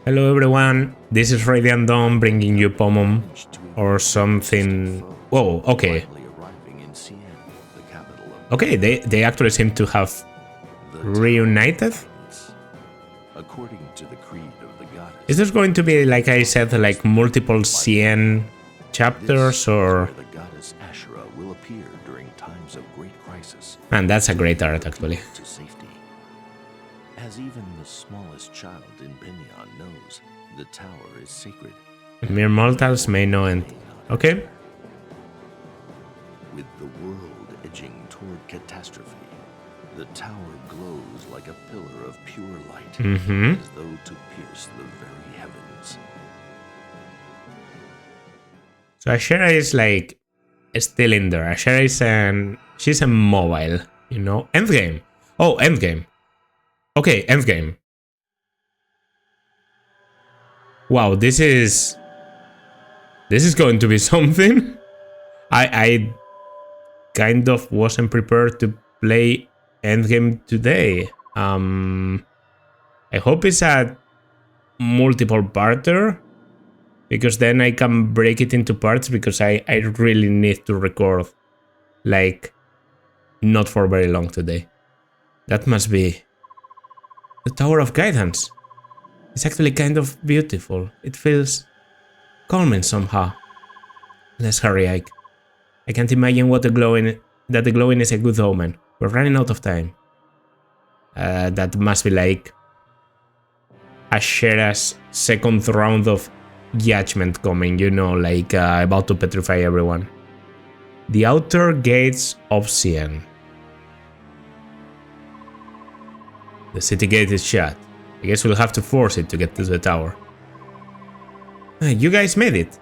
Hello everyone, this is Radiant Dawn bringing you Pomum or something. Whoa, okay. Okay, they actually seem to have reunited. According to the creed of the goddess, Is there going to be, like I said, like multiple CN chapters or? the goddess Ashura will appear during times of great crisis. Man, that's a great art actually. To safety. As even the smallest child in Benyon knows, the tower is sacred. Mere mortals may know it. Okay. With the world edging toward catastrophe, the tower glows like a pillar of pure light, as though to pierce the very heavens. So Ashera is like still in there. Ashera is she's a mobile, you know. Endgame. Oh, Endgame. Okay, Endgame. Wow, this is going to be something. I kind of wasn't prepared to play Endgame today. I hope it's a multiple parter, because then I can break it into parts, because I really need to record, like, not for very long today. That must be the Tower of Guidance. It's actually kind of beautiful. It feels calming somehow. Let's hurry, Ike. I can't imagine that the glowing is a good omen. We're running out of time. That must be like Ashera's second round of judgment coming, you know, like about to petrify everyone. The outer gates of Cien. The city gate is shut. I guess we'll have to force it to get to the tower. You guys made it.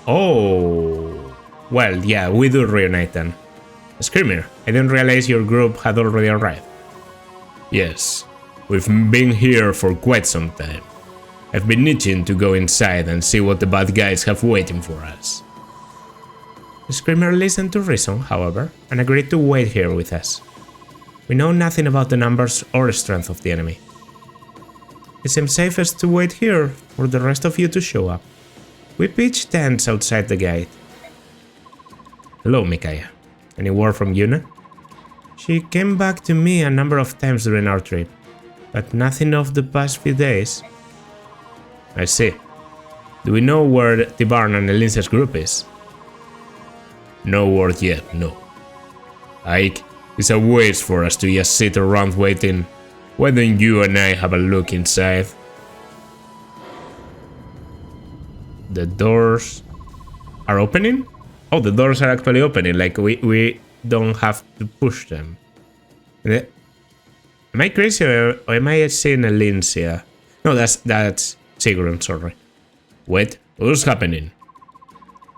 Oh. Well, yeah, we do reunite then. Screamer, I didn't realize your group had already arrived. Yes, we've been here for quite some time. I've been itching to go inside and see what the bad guys have waiting for us. Screamer listened to reason, however, and agreed to wait here with us. We know nothing about the numbers or strength of the enemy. It seems safest to wait here for the rest of you to show up. We pitched tents outside the gate. Hello, Micaiah. Any word from Yuna? She came back to me a number of times during our trip, but nothing of the past few days. I see. Do we know where Tibarn and Elince's group is? No word yet, no. Ike, it's a waste for us to just sit around waiting. Why don't you and I have a look inside? The doors are opening? Oh, the doors are actually opening, like we don't have to push them. Am I crazy or am I seeing Elincia? No, that's Sigrun, sorry. Wait, what's happening?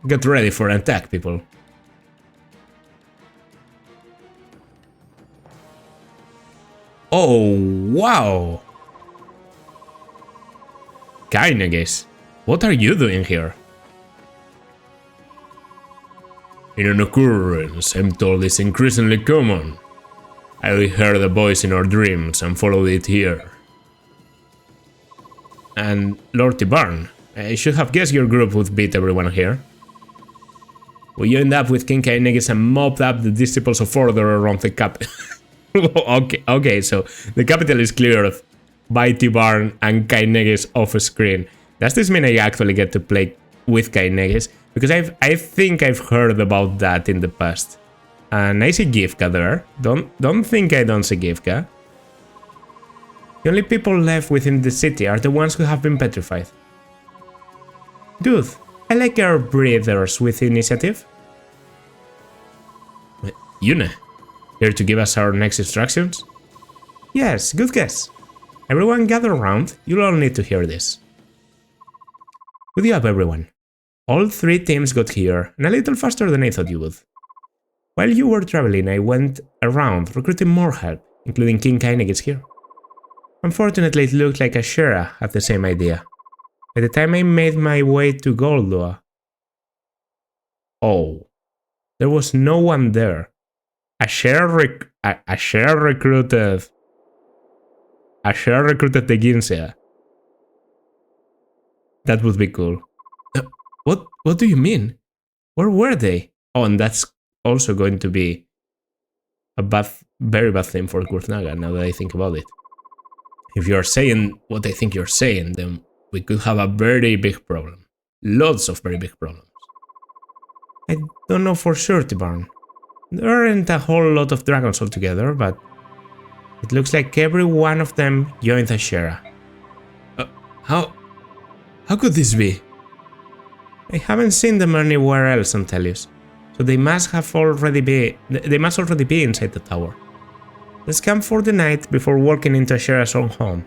Get ready for an attack, people. Oh, wow! Kaineges, what are you doing here? In an occurrence I'm told is increasingly common. I heard a voice in our dreams and followed it here. And Lord Tibarn, I should have guessed your group would beat everyone here. We joined up with King Kaineges and mopped up the disciples of order around the capital. okay, so the capital is cleared by Tibarn and Kaineges off screen. Does this mean I actually get to play with Kaineges? Because I think I've heard about that in the past. And I see Gifka there. Don't think I don't see Gifka. The only people left within the city are the ones who have been petrified. Good. I like our breathers with initiative. Yuna, here to give us our next instructions? Yes, good guess. Everyone gather around, you'll all need to hear this. Good job, everyone. All three teams got here, and a little faster than I thought you would. While you were traveling, I went around recruiting more help, including King Kaineges here. Unfortunately, it looked like Ashera had the same idea. By the time I made my way to Goldua... Oh, there was no one there. Ashera recruited Ashera recruited the Ginsia. That would be cool. What do you mean? Where were they? Oh, and that's also going to be a very bad thing for Kurtnaga, now that I think about it. If you're saying what I think you're saying, then we could have a very big problem. Lots of very big problems. I don't know for sure, Tibarn. There aren't a whole lot of dragons altogether, but it looks like every one of them joined Ashera. How could this be? I haven't seen them anywhere else on Tellius, so they must already be inside the tower. Let's camp for the night before walking into Ashera's own home.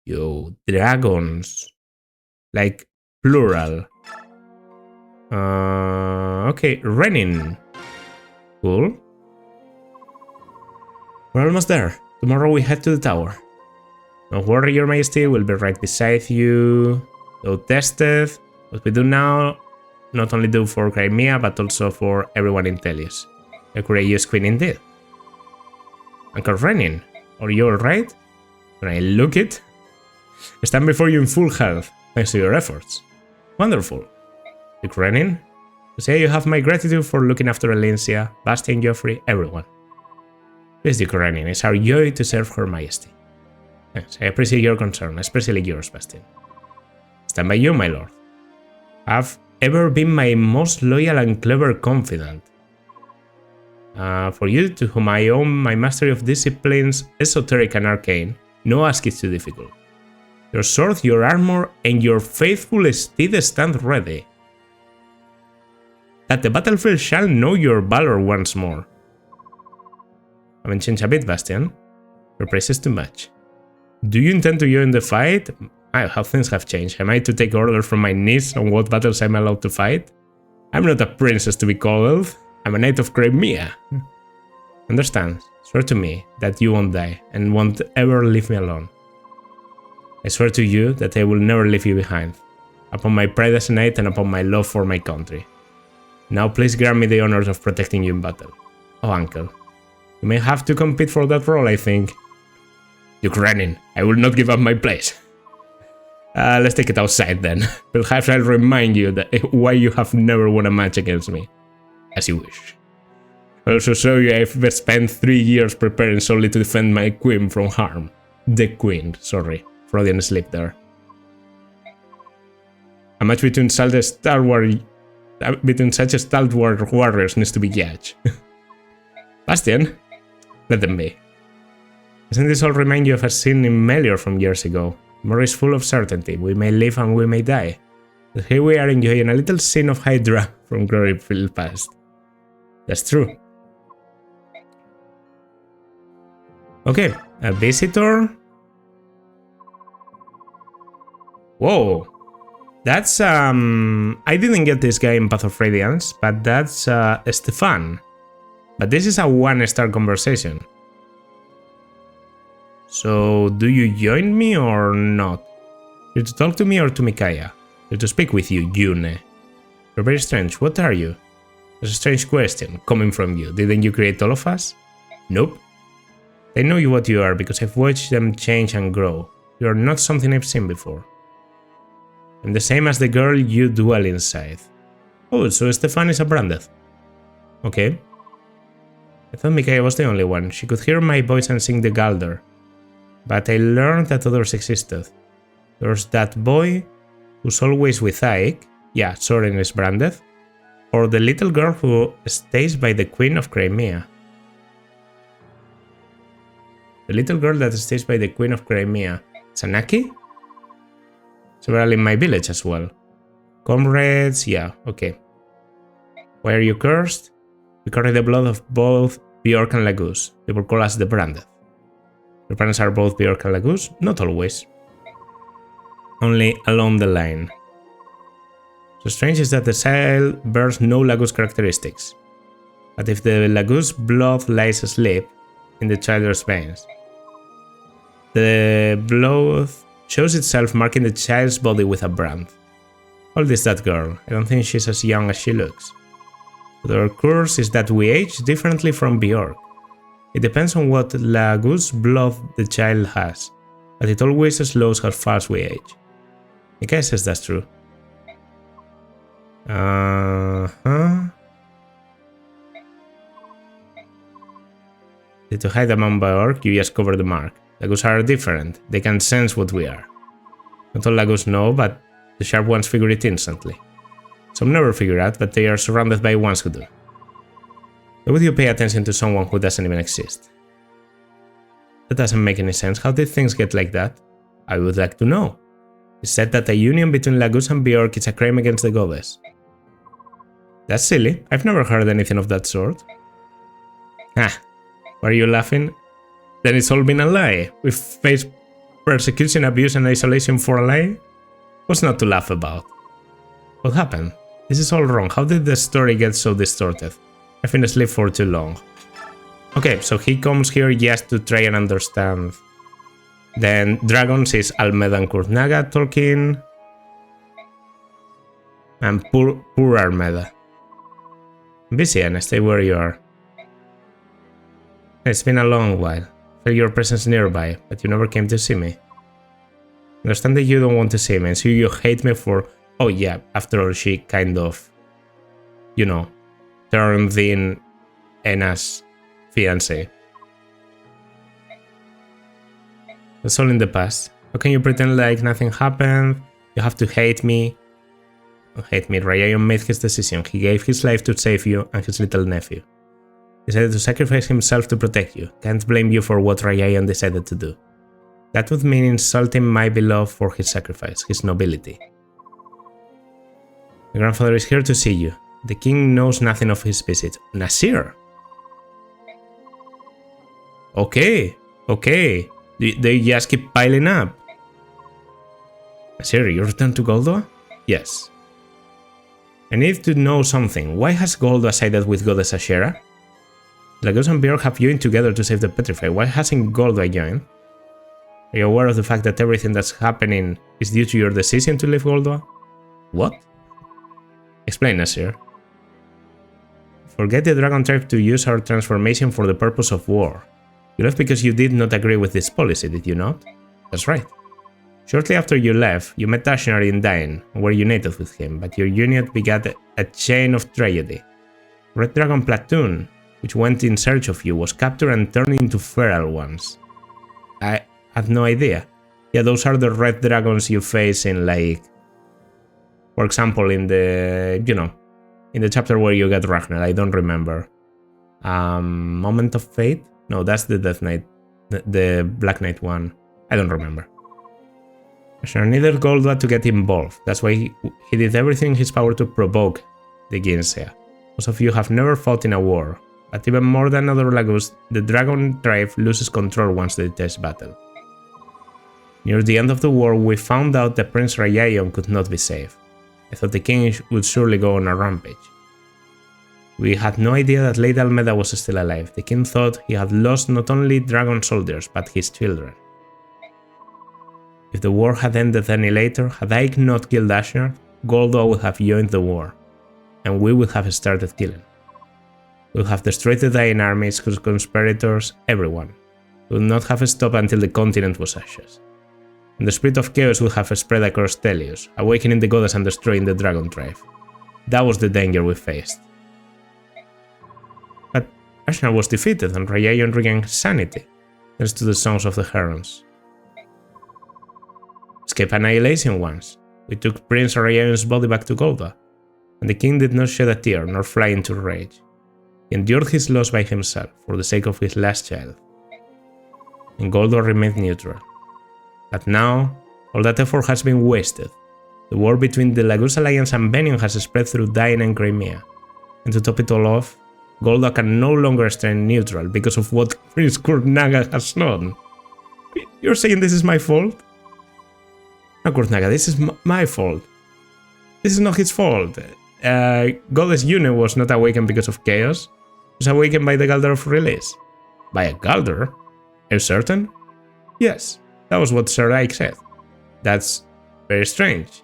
Yo, dragons. Like, plural. Okay, Renin. Cool. We're almost there. Tomorrow we head to the tower. Don't worry, Your Majesty, we'll be right beside you. Though tested, what we do now, not only do for Crimea, but also for everyone in Tellius. A courageous queen indeed. Uncle Renin, are you alright? Can I look it? I stand before you in full health, thanks to your efforts. Wonderful. Duke Renin, to say you have my gratitude for looking after Elincia, Bastion, Joffrey, everyone. Please, Duke Renin, it's our joy to serve Her Majesty. Yes, I appreciate your concern, especially yours, Bastion. Stand by you, my lord. Have ever been my most loyal and clever confidant. For you, to whom I owe my mastery of disciplines, esoteric and arcane, no ask is too difficult. Your sword, your armor, and your faithful steed stand ready. That the battlefield shall know your valor once more. Haven't changed a bit, Bastion. Your praise is too much. Do you intend to join the fight? How things have changed. Am I to take orders from my niece on what battles I'm allowed to fight? I'm not a princess to be coddled. I'm a knight of Crimea. Understand, swear to me that you won't die and won't ever leave me alone. I swear to you that I will never leave you behind, upon my pride as a knight and upon my love for my country. Now please grant me the honors of protecting you in battle. Oh, uncle. You may have to compete for that role, I think. Duke Renin, I will not give up my place. Let's take it outside then. Perhaps I'll remind you that why you have never won a match against me. As you wish. I'll also show you I've spent 3 years preparing solely to defend my queen from harm. The queen, sorry. Freudian slip there. A match between such a stalwart warriors needs to be judged. Bastion, let them be. Doesn't this all remind you of a scene in Melior from years ago? More is full of certainty. We may live and we may die. But here we are enjoying a little scene of Hydra from glory-filled past. That's true. Okay, a visitor. Whoa. That's, I didn't get this guy in Path of Radiance, but that's, Stefan. But this is a 1-star conversation. So, do you join me or not? You're to talk to me or to Micaiah? You're to speak with you, Yune. You're very strange. What are you? That's a strange question, coming from you. Didn't you create all of us? Nope. They know you what you are because I've watched them change and grow. You are not something I've seen before. I'm the same as the girl you dwell inside. Oh, so Stefan is a Brandeth. Okay. I thought Micaiah was the only one. She could hear my voice and sing the Galder. But I learned that others existed. There's that boy who's always with Ike. Yeah, Soren is Brandeth. Or the little girl who stays by the Queen of Crimea. The little girl that stays by the Queen of Crimea. Sanaki? Several in my village as well. Comrades, yeah, okay. Why are you cursed? We carry the blood of both Bjork and Laguz. They will call us the Brandeth. Your parents are both Bjork and Laguz? Not always. Only along the line. So strange is that the child bears no Laguz characteristics. But if the Laguz blood lies asleep in the child's veins, the blood shows itself marking the child's body with a brand. How old is that girl? I don't think she's as young as she looks. But our curse is that we age differently from Bjork. It depends on what Lagus blood the child has, but it always slows how fast we age. I guess that's true. To hide a Mambaorc, you just cover the mark. Lagus are different. They can sense what we are. Not all Lagus know, but the sharp ones figure it instantly. Some never figure out, but they are surrounded by ones who do. Why would you pay attention to someone who doesn't even exist? That doesn't make any sense. How did things get like that? I would like to know. It's said that a union between Lagus and Bjork is a crime against the goddess. That's silly. I've never heard anything of that sort. Ah, were you laughing? Then it's all been a lie. We've faced persecution, abuse, and isolation for a lie? What's not to laugh about? What happened? This is all wrong. How did the story get so distorted? I've been asleep for too long. Okay, so he comes here just to try and understand. Then dragons is Almeda and Kurtnaga talking. And poor Almeda. Busy and stay where you are. It's been a long while. I felt your presence nearby, but you never came to see me. I understand that you don't want to see me, and so you hate me for... Oh yeah, after all she kind of... You know, turned in Ena's fiancé. It's all in the past. How can you pretend like nothing happened? You have to hate me. Don't hate me. Rayaion made his decision. He gave his life to save you and his little nephew. He decided to sacrifice himself to protect you. Can't blame you for what Rayaion decided to do. That would mean insulting my beloved for his sacrifice, his nobility. My grandfather is here to see you. The king knows nothing of his visit. Nasir! Okay. They just keep piling up. Nasir, you returned to Goldoa? Yes. I need to know something. Why has Goldoa sided with Goddess Ashera? Lagus and Bjork have joined together to save the Petrified. Why hasn't Goldoa joined? Are you aware of the fact that everything that's happening is due to your decision to leave Goldoa? What? Explain, Nasir. Forget the Dragon Tribe to use our transformation for the purpose of war. You left because you did not agree with this policy, did you not? That's right. Shortly after you left, you met Ashnari in Dain and were united with him, but your union begat a chain of tragedy. Red Dragon Platoon, which went in search of you, was captured and turned into feral ones. I had no idea. Yeah, those are the red dragons you face in, like... For example, in the... You know, in the chapter where you get Ragnar, I don't remember. Moment of Fate? No, that's the Death Knight. The Black Knight one. I don't remember. Ashnar needed Goldoa to get involved. That's why he did everything in his power to provoke the Ginsea. Most of you have never fought in a war, but even more than other Lagus, the Dragon Tribe loses control once they test battle. Near the end of the war, we found out that Prince Rayaion could not be saved. I thought the king would surely go on a rampage. We had no idea that Lady Almeda was still alive. The king thought he had lost not only dragon soldiers, but his children. If the war had ended any later, had I not killed Ashnar, Goldoa would have joined the war, and we would have started killing. We would have destroyed the dying armies, whose conspirators, everyone. We would not have stopped until the continent was ashes. And the spirit of chaos would have spread across Telios, awakening the goddess and destroying the Dragon Tribe. That was the danger we faced. But Ashnar was defeated and Rayaion regained sanity, thanks to the songs of the Herons. Escape annihilation once. We took Prince Rayaion's body back to Goldoa, and the king did not shed a tear nor fly into rage. He endured his loss by himself for the sake of his last child. And Goldoa remained neutral. But now, all that effort has been wasted. The war between the Lagus Alliance and Benion has spread through Dain and Crimea. And to top it all off, Goldoa can no longer stand neutral because of what Prince Kurtnaga has done. You're saying this is my fault? No, Kurtnaga, this is my fault. This is not his fault. Goddess Yune was not awakened because of chaos. She was awakened by the Galder of Release. By a Galder? Are you certain? Yes, that was what Sir Ike said. That's very strange.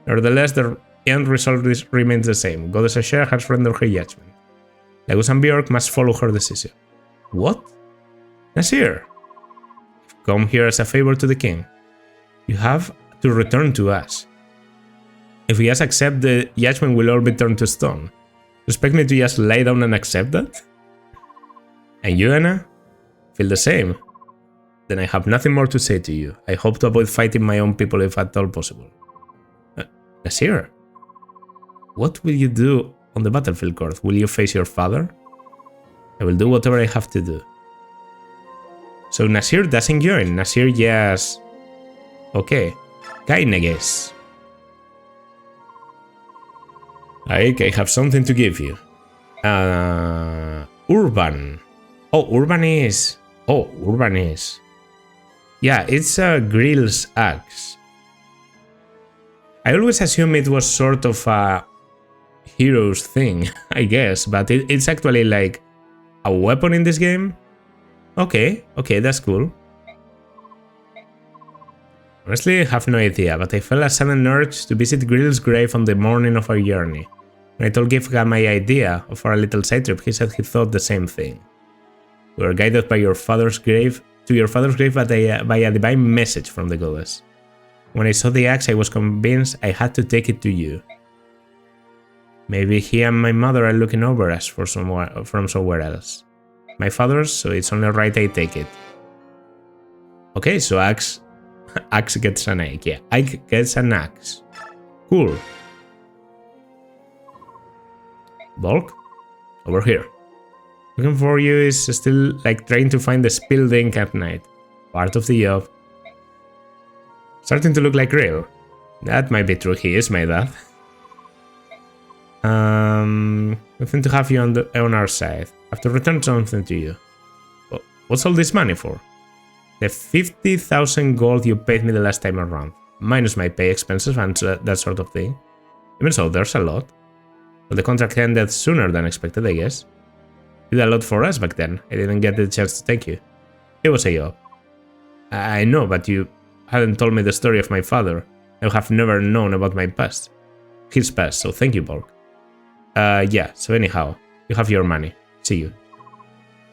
Nevertheless, the end result remains the same. Goddess Ashera has rendered her judgment. Lagus and Bjork must follow her decision. What? Nasir, I've come here as a favor to the king. You have to return to us. If we just accept, the judgment will all be turned to stone. Expect me to just lie down and accept that? And you, Anna? Feel the same? Then I have nothing more to say to you. I hope to avoid fighting my own people if at all possible. Nasir, what will you do on the battlefield court? Will you face your father? I will do whatever I have to do. So Nasir doesn't join. Nasir just... Okay. Kaineges. I have something to give you. Urban. Urban is... Yeah, it's a Grill's axe. I always assume it was sort of a hero's thing, I guess, but it's actually like a weapon in this game. Okay, that's cool. Honestly, I have no idea, but I felt a sudden urge to visit Grill's grave on the morning of our journey. When I told Gifka my idea of our little side trip, he said he thought the same thing. We were guided by your father's grave to your father's grave by a divine message from the goddess. When I saw the axe, I was convinced I had to take it to you. Maybe he and my mother are looking over us from somewhere else. My father's, so it's only right I take it. Okay, so axe gets an axe. Yeah, Ike gets an axe. Cool. Bulk, over here. Looking for you is still like trying to find the spilled ink at night. Part of the job. Starting to look like real. That might be true, he is my dad. Nothing to have you on our side. Have to return something to you. What's all this money for? The 50,000 gold you paid me the last time around. Minus my pay expenses and that sort of thing. Even so, there's a lot. But the contract ended sooner than expected, I guess. You did a lot for us back then. I didn't get the chance to thank you. It was a job. I know, but you hadn't told me the story of my father. I have never known about my past. His past, so thank you, Bulk. Yeah, so anyhow, you have your money. See you.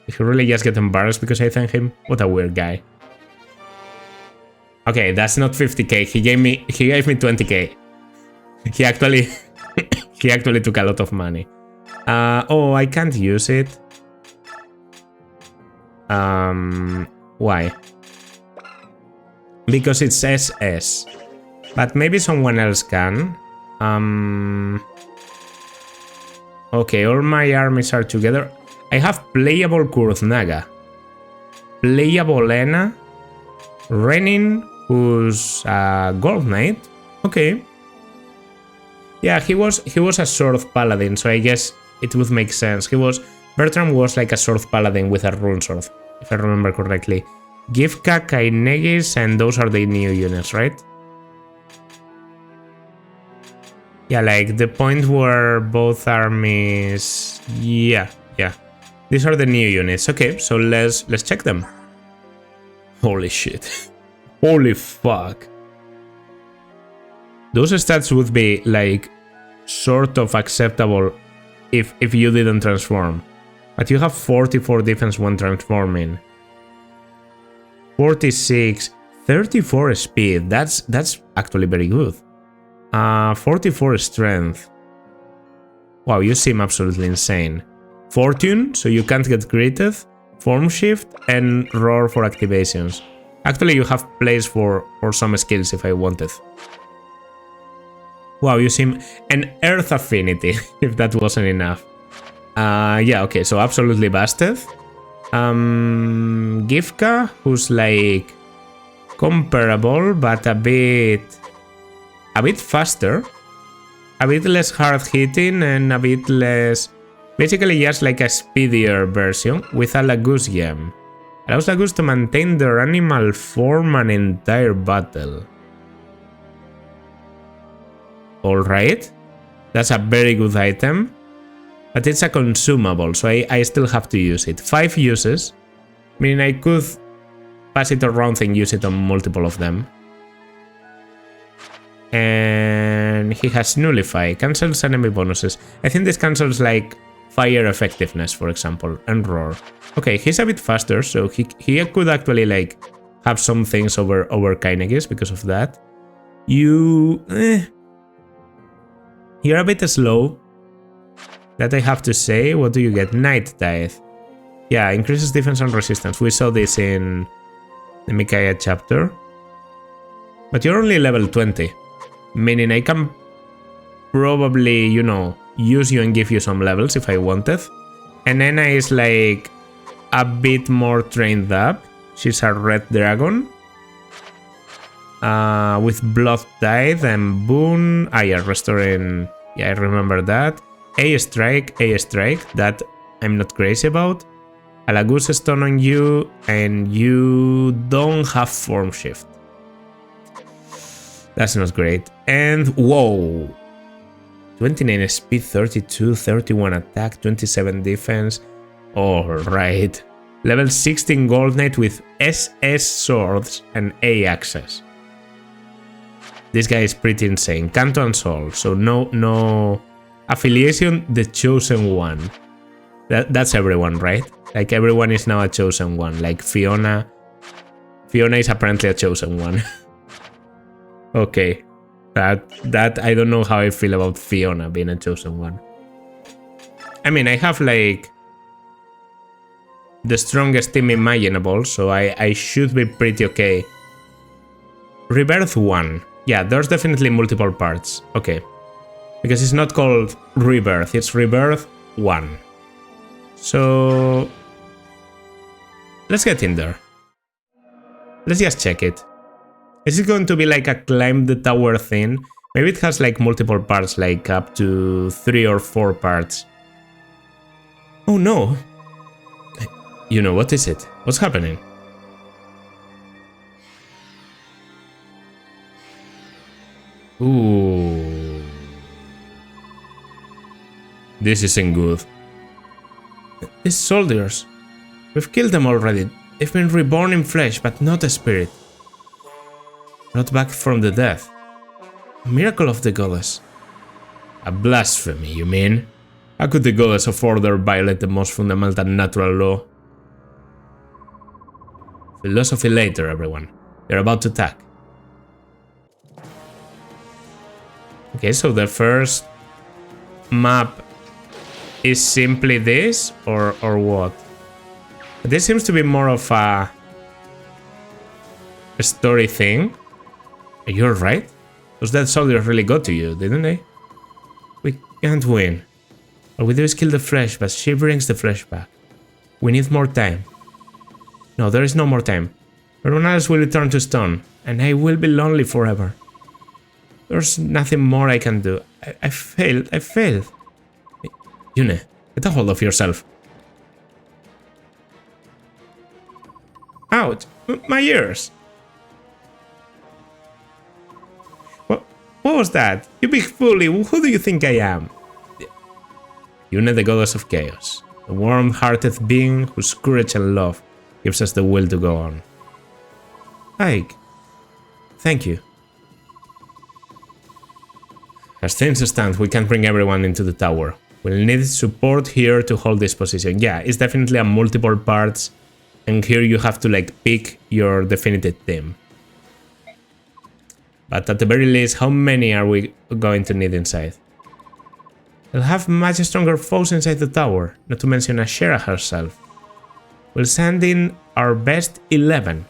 Did he really just get embarrassed because I thanked him? What a weird guy. Okay, that's not 50k. He gave me 20k. He actually he actually took a lot of money. I can't use it. Why? Because it's SS. But maybe someone else can. Okay, all my armies are together. I have playable Kurthnaga, playable Lena, Renin, who's a Gold Knight. Okay. Yeah, he was a Sword Paladin, so I guess it would make sense. Bertram was like a Sword Paladin with a Rune Sword, if I remember correctly. Gifka, Kainegis, and those are the new units, right? Yeah, like the point where both armies... Yeah. These are the new units. Okay, so let's check them. Holy shit. Holy fuck. Those stats would be like sort of acceptable if you didn't transform. But you have 44 defense when transforming. 46, 34 speed. That's actually very good. 44 strength. Wow, you seem absolutely insane. Fortune, so you can't get greeted. Form shift and roar for activations. Actually, you have place for some skills if I wanted. Wow, you seem... an earth affinity, if that wasn't enough. Yeah, okay, so absolutely busted. Gifka, who's like comparable, but a bit faster, a bit less hard hitting, and a bit less... Basically just like a speedier version with a Lagoose gem. Allows Lagoose to maintain their animal form an entire battle. Alright, that's a very good item, but it's a consumable, so I still have to use it. 5 uses, meaning I could pass it around and use it on multiple of them. And he has Nullify, cancels enemy bonuses. I think this cancels like fire effectiveness, for example, and roar. Okay, he's a bit faster, so he could actually like have some things over Kynegeus because of that. You're a bit slow. That I have to say. What do you get? Night Tithe. Yeah, increases defense and resistance. We saw this in the Micaiah chapter. But you're only level 20. Meaning I can probably, you know, use you and give you some levels if I wanted. And Enna is like a bit more trained up. She's a red dragon. With Blood Tithe and Boon. Ah, yeah, restoring. Yeah, I remember that. A strike. That I'm not crazy about. A Lagoose Stone on you, and you don't have Form Shift. That's not great. And whoa! 29 speed, 32, 31 attack, 27 defense. Alright. Level 16 Gold Knight with SS swords and A axes. This guy is pretty insane. Canto and Soul. So no affiliation, the chosen one. That's everyone, right? Like everyone is now a chosen one. Like Fiona. Fiona is apparently a chosen one. Okay. That I don't know how I feel about Fiona being a chosen one. I mean, I have like the strongest team imaginable, so I should be pretty okay. Rebirth 1. Yeah, there's definitely multiple parts. Okay. Because it's not called Rebirth, it's Rebirth 1. So let's get in there. Let's just check it. Is it going to be like a climb the tower thing? Maybe it has like multiple parts, like up to 3 or 4 parts. Oh no! You know, what is it? What's happening? Ooh. This isn't good. These soldiers. We've killed them already. They've been reborn in flesh, but not a spirit. Not back from the dead. A miracle of the goddess. A blasphemy, you mean? How could the goddess of order violate the most fundamental natural law? Philosophy later, everyone. They're about to attack. Okay, so the first map is simply this, or what? This seems to be more of a story thing. Are you alright? Those dead soldiers really got to you, didn't they? We can't win. All we do is kill the flesh, but she brings the flesh back. We need more time. No, there is no more time. Everyone else will return to stone, and I will be lonely forever. There's nothing more I can do. I failed. Yune, get a hold of yourself. Ouch! My ears! What was that? You big fool! Who do you think I am? Yune, the goddess of chaos. A warm-hearted being whose courage and love gives us the will to go on. Ike, thank you. As things stand, we can't bring everyone into the tower. We'll need support here to hold this position. Yeah, it's definitely a multiple parts, and here you have to like pick your definitive team. But at the very least, how many are we going to need inside? We'll have much stronger foes inside the tower, not to mention Ashera herself. We'll send in our best 11.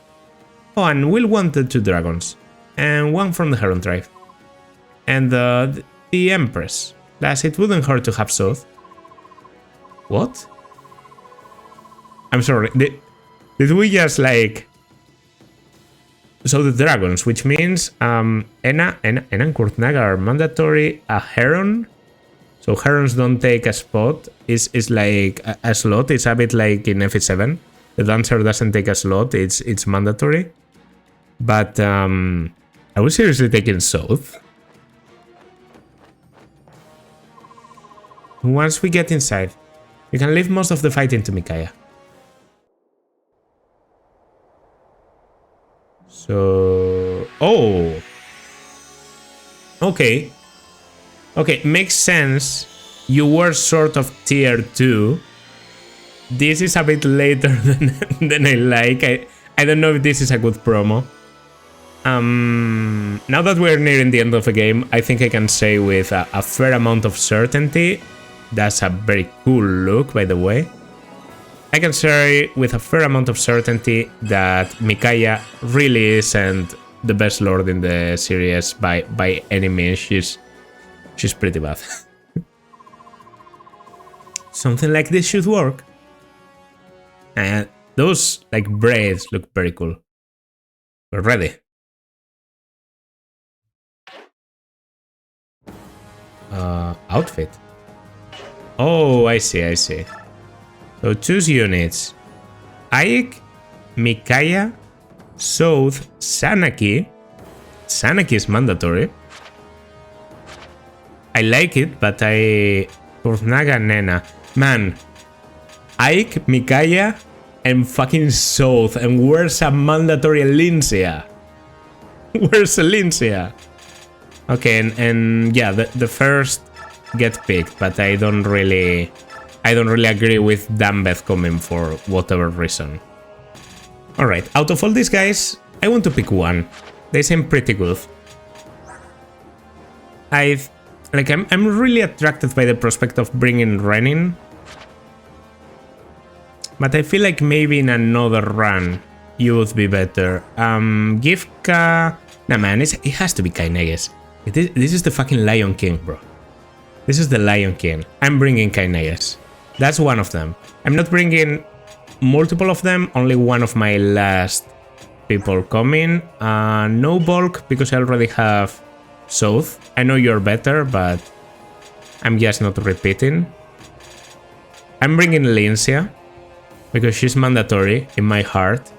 Oh, and we'll want the 2 dragons, and 1 from the Heron tribe. And the Empress. Plus, it wouldn't hurt to have Soth. What? I'm sorry, did we just like... So the dragons, which means Enna and Kurtnaga are mandatory, a Heron. So Herons don't take a spot, is like a slot, it's a bit like in FE7. The Dancer doesn't take a slot, it's mandatory. But are we seriously taking Soth? Once we get inside, we can leave most of the fighting to Micaiah. So... Oh! Okay. Okay, makes sense you were sort of tier 2. This is a bit later than I like. I don't know if this is a good promo. Now that we're nearing the end of the game, I think I can say with a fair amount of certainty, that's a very cool look, by the way. I can say with a fair amount of certainty that Micaiah really isn't the best lord in the series by any means. She's pretty bad. Something like this should work. And those like braids look very cool. We're ready. Outfit. Oh, I see. So choose units. Ike, Micaiah, South, Sanaki. Sanaki is mandatory. I like it, but Tornaga Nena. Man, Ike, Micaiah, and fucking South. And where's a mandatory Elincia? Where's Elincia? Okay, and yeah, the first get picked, but I don't really agree with Dambeth coming for whatever reason. Alright, out of all these guys, I want to pick one. They seem pretty good. I'm really attracted by the prospect of bringing Ren in. But I feel like maybe in another run you would be better. Gifka... Nah man, it has to be Kaineges. This is the fucking Lion King, bro. This is the Lion King. I'm bringing Kaineges. That's one of them. I'm not bringing multiple of them, only one of my last people coming. No bulk, because I already have South. I know you're better, but I'm just not repeating. I'm bringing Lincia, because she's mandatory in my heart.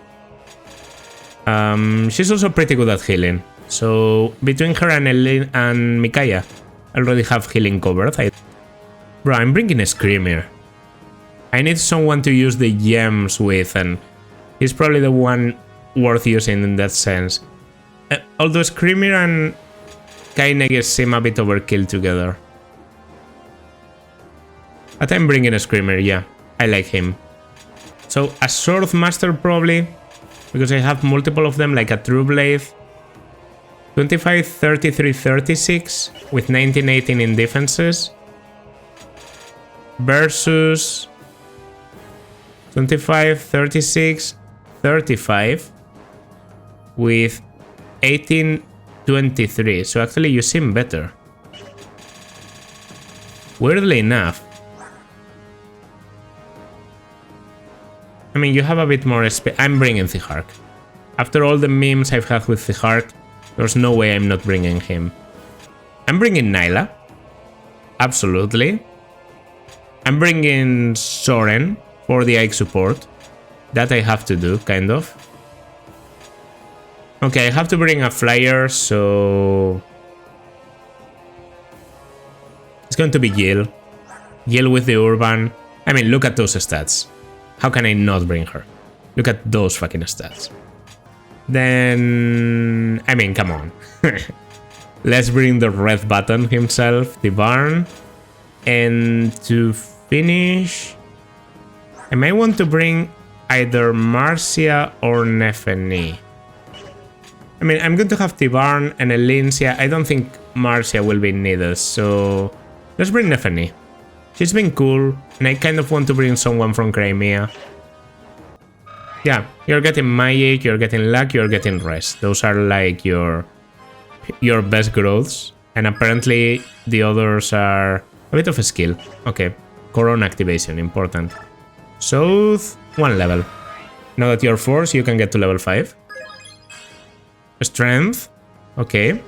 She's also pretty good at healing. So between her and Micaiah, I already have healing covered. Bro, I'm bringing a Screamer. I need someone to use the gems with, and he's probably the one worth using in that sense. Although Screamer and Kaineges seem a bit overkill together. But I'm bringing a Screamer, yeah. I like him. So a Sword Master probably, because I have multiple of them, like a True Blade. 25, 33, 36 with 19, 18 in defenses. Versus 25, 36, 35 with 18, 23. So actually you seem better. Weirdly enough. I mean, you have a bit more space. I'm bringing Thihark. After all the memes I've had with Thihark, there's no way I'm not bringing him. I'm bringing Nyla. Absolutely. I'm bringing Soren for the Ike support. That I have to do, kind of. Okay, I have to bring a flyer, so... It's going to be Gil. Gil with the Urban. I mean, look at those stats. How can I not bring her? Look at those fucking stats. Then... I mean, come on. Let's bring the red button himself, the Barn. And to finish... I might want to bring either Marcia or Nefeni. I mean, I'm going to have Tibarn and Elincia. I don't think Marcia will be needed, so... Let's bring Nefeni. She's been cool, and I kind of want to bring someone from Crimea. Yeah, you're getting Magic, you're getting Luck, you're getting Rest. Those are like your best growths. And apparently the others are a bit of a skill. Okay, Corona activation, important. So, 1 level. Now that you're forced, you can get to level 5. Strength, okay.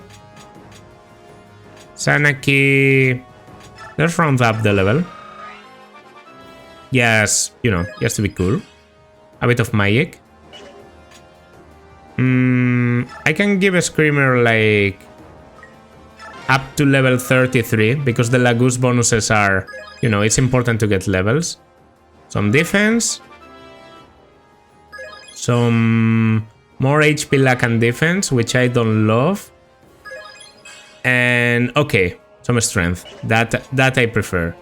Sanaki, let's round up the level. Yes, you know, just to be cool. A bit of magic. I can give a Screamer like up to level 33 because the Lagoose bonuses are, you know, it's important to get levels. Some defense. Some more HP, luck, and defense, which I don't love. And okay, some strength. That I prefer.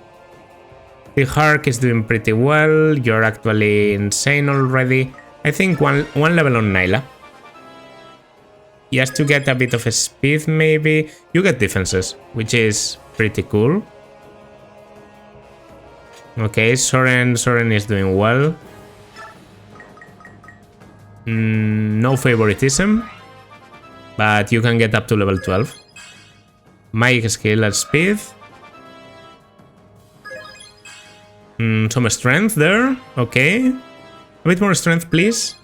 The Hark is doing pretty well. You're actually insane already. I think one level on Nyla. Just to get a bit of a speed, maybe. You get defenses, which is pretty cool. Okay, Soren is doing well. No favoritism, but you can get up to level 12. Magic skill at speed. Some strength there. Okay. A bit more strength, please.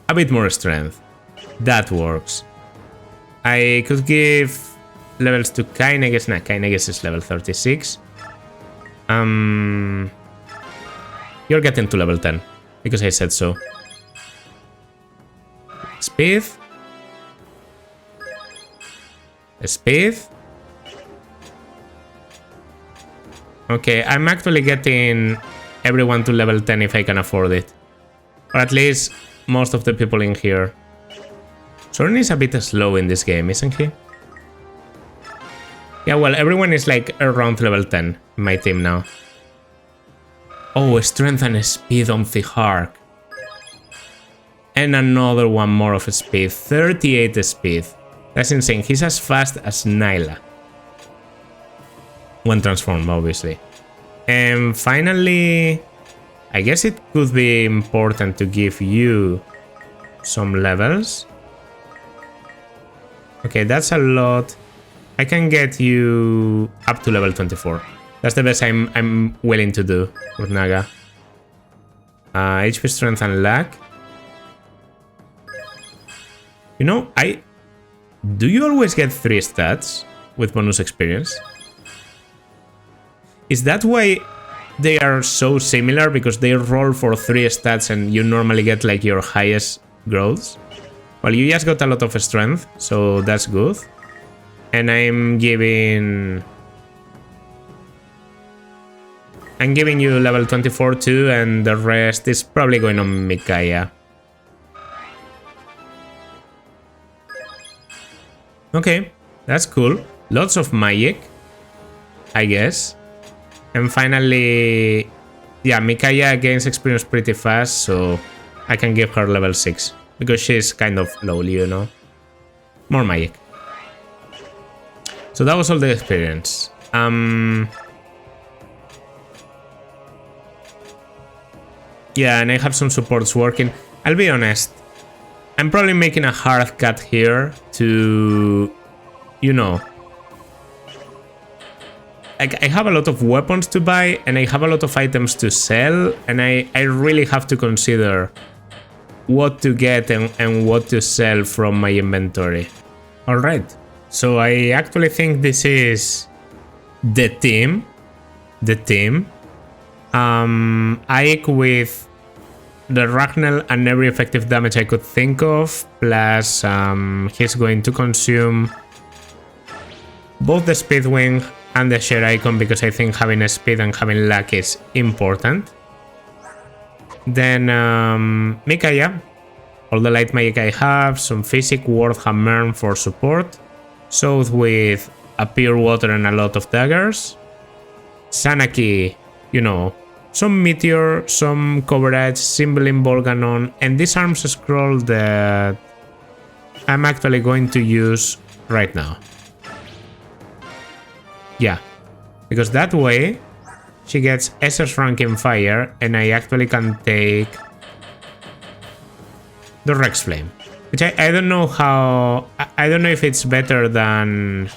A bit more strength. That works. I could give levels to Kain. I guess not. Kain, I guess is level 36. You're getting to level 10 because I said so. Speed. Speed. Okay, I'm actually getting everyone to level 10 if I can afford it. Or at least most of the people in here. Soren is a bit slow in this game, isn't he? Yeah, well, everyone is like around level 10 in my team now. Oh, strength and speed on the Hark. And another one more of speed. 38 speed. That's insane. He's as fast as Nyla. When transformed, obviously. And finally, I guess it could be important to give you some levels. Okay, that's a lot. I can get you up to level 24. That's the best I'm willing to do, Kurtnaga. HP strength and luck. You know, do you always get 3 stats with bonus experience? Is that why they are so similar? Because they roll for 3 stats and you normally get like your highest growths? Well, you just got a lot of strength, so that's good. And I'm giving you level 24 too, and the rest is probably going on Micaiah. Okay, that's cool. Lots of magic, I guess. And finally, yeah, Micaiah gains experience pretty fast, so I can give her level 6. Because she's kind of low, you know. More magic. So that was all the experience. Yeah, and I have some supports working. I'll be honest. I'm probably making a hard cut here to, you know, I have a lot of weapons to buy and I have a lot of items to sell, and I really have to consider what to get and what to sell from my inventory. Alright, so I actually think this is the team. Ike with the Ragnell and every effective damage I could think of, plus he's going to consume both the Speed Wing and the Share Icon, because I think having a speed and having luck is important. Then Micaiah, all the light magic I have, some physic, ward, hammer for support, South with a pure water and a lot of daggers. Sanaki, you know, some meteor, some coverage, Cymbeline, Volganon, and this arms scroll that I'm actually going to use right now. Yeah, because that way she gets SS rank in fire and I actually can take the Rex Flame, which I don't know how, I don't know if it's better than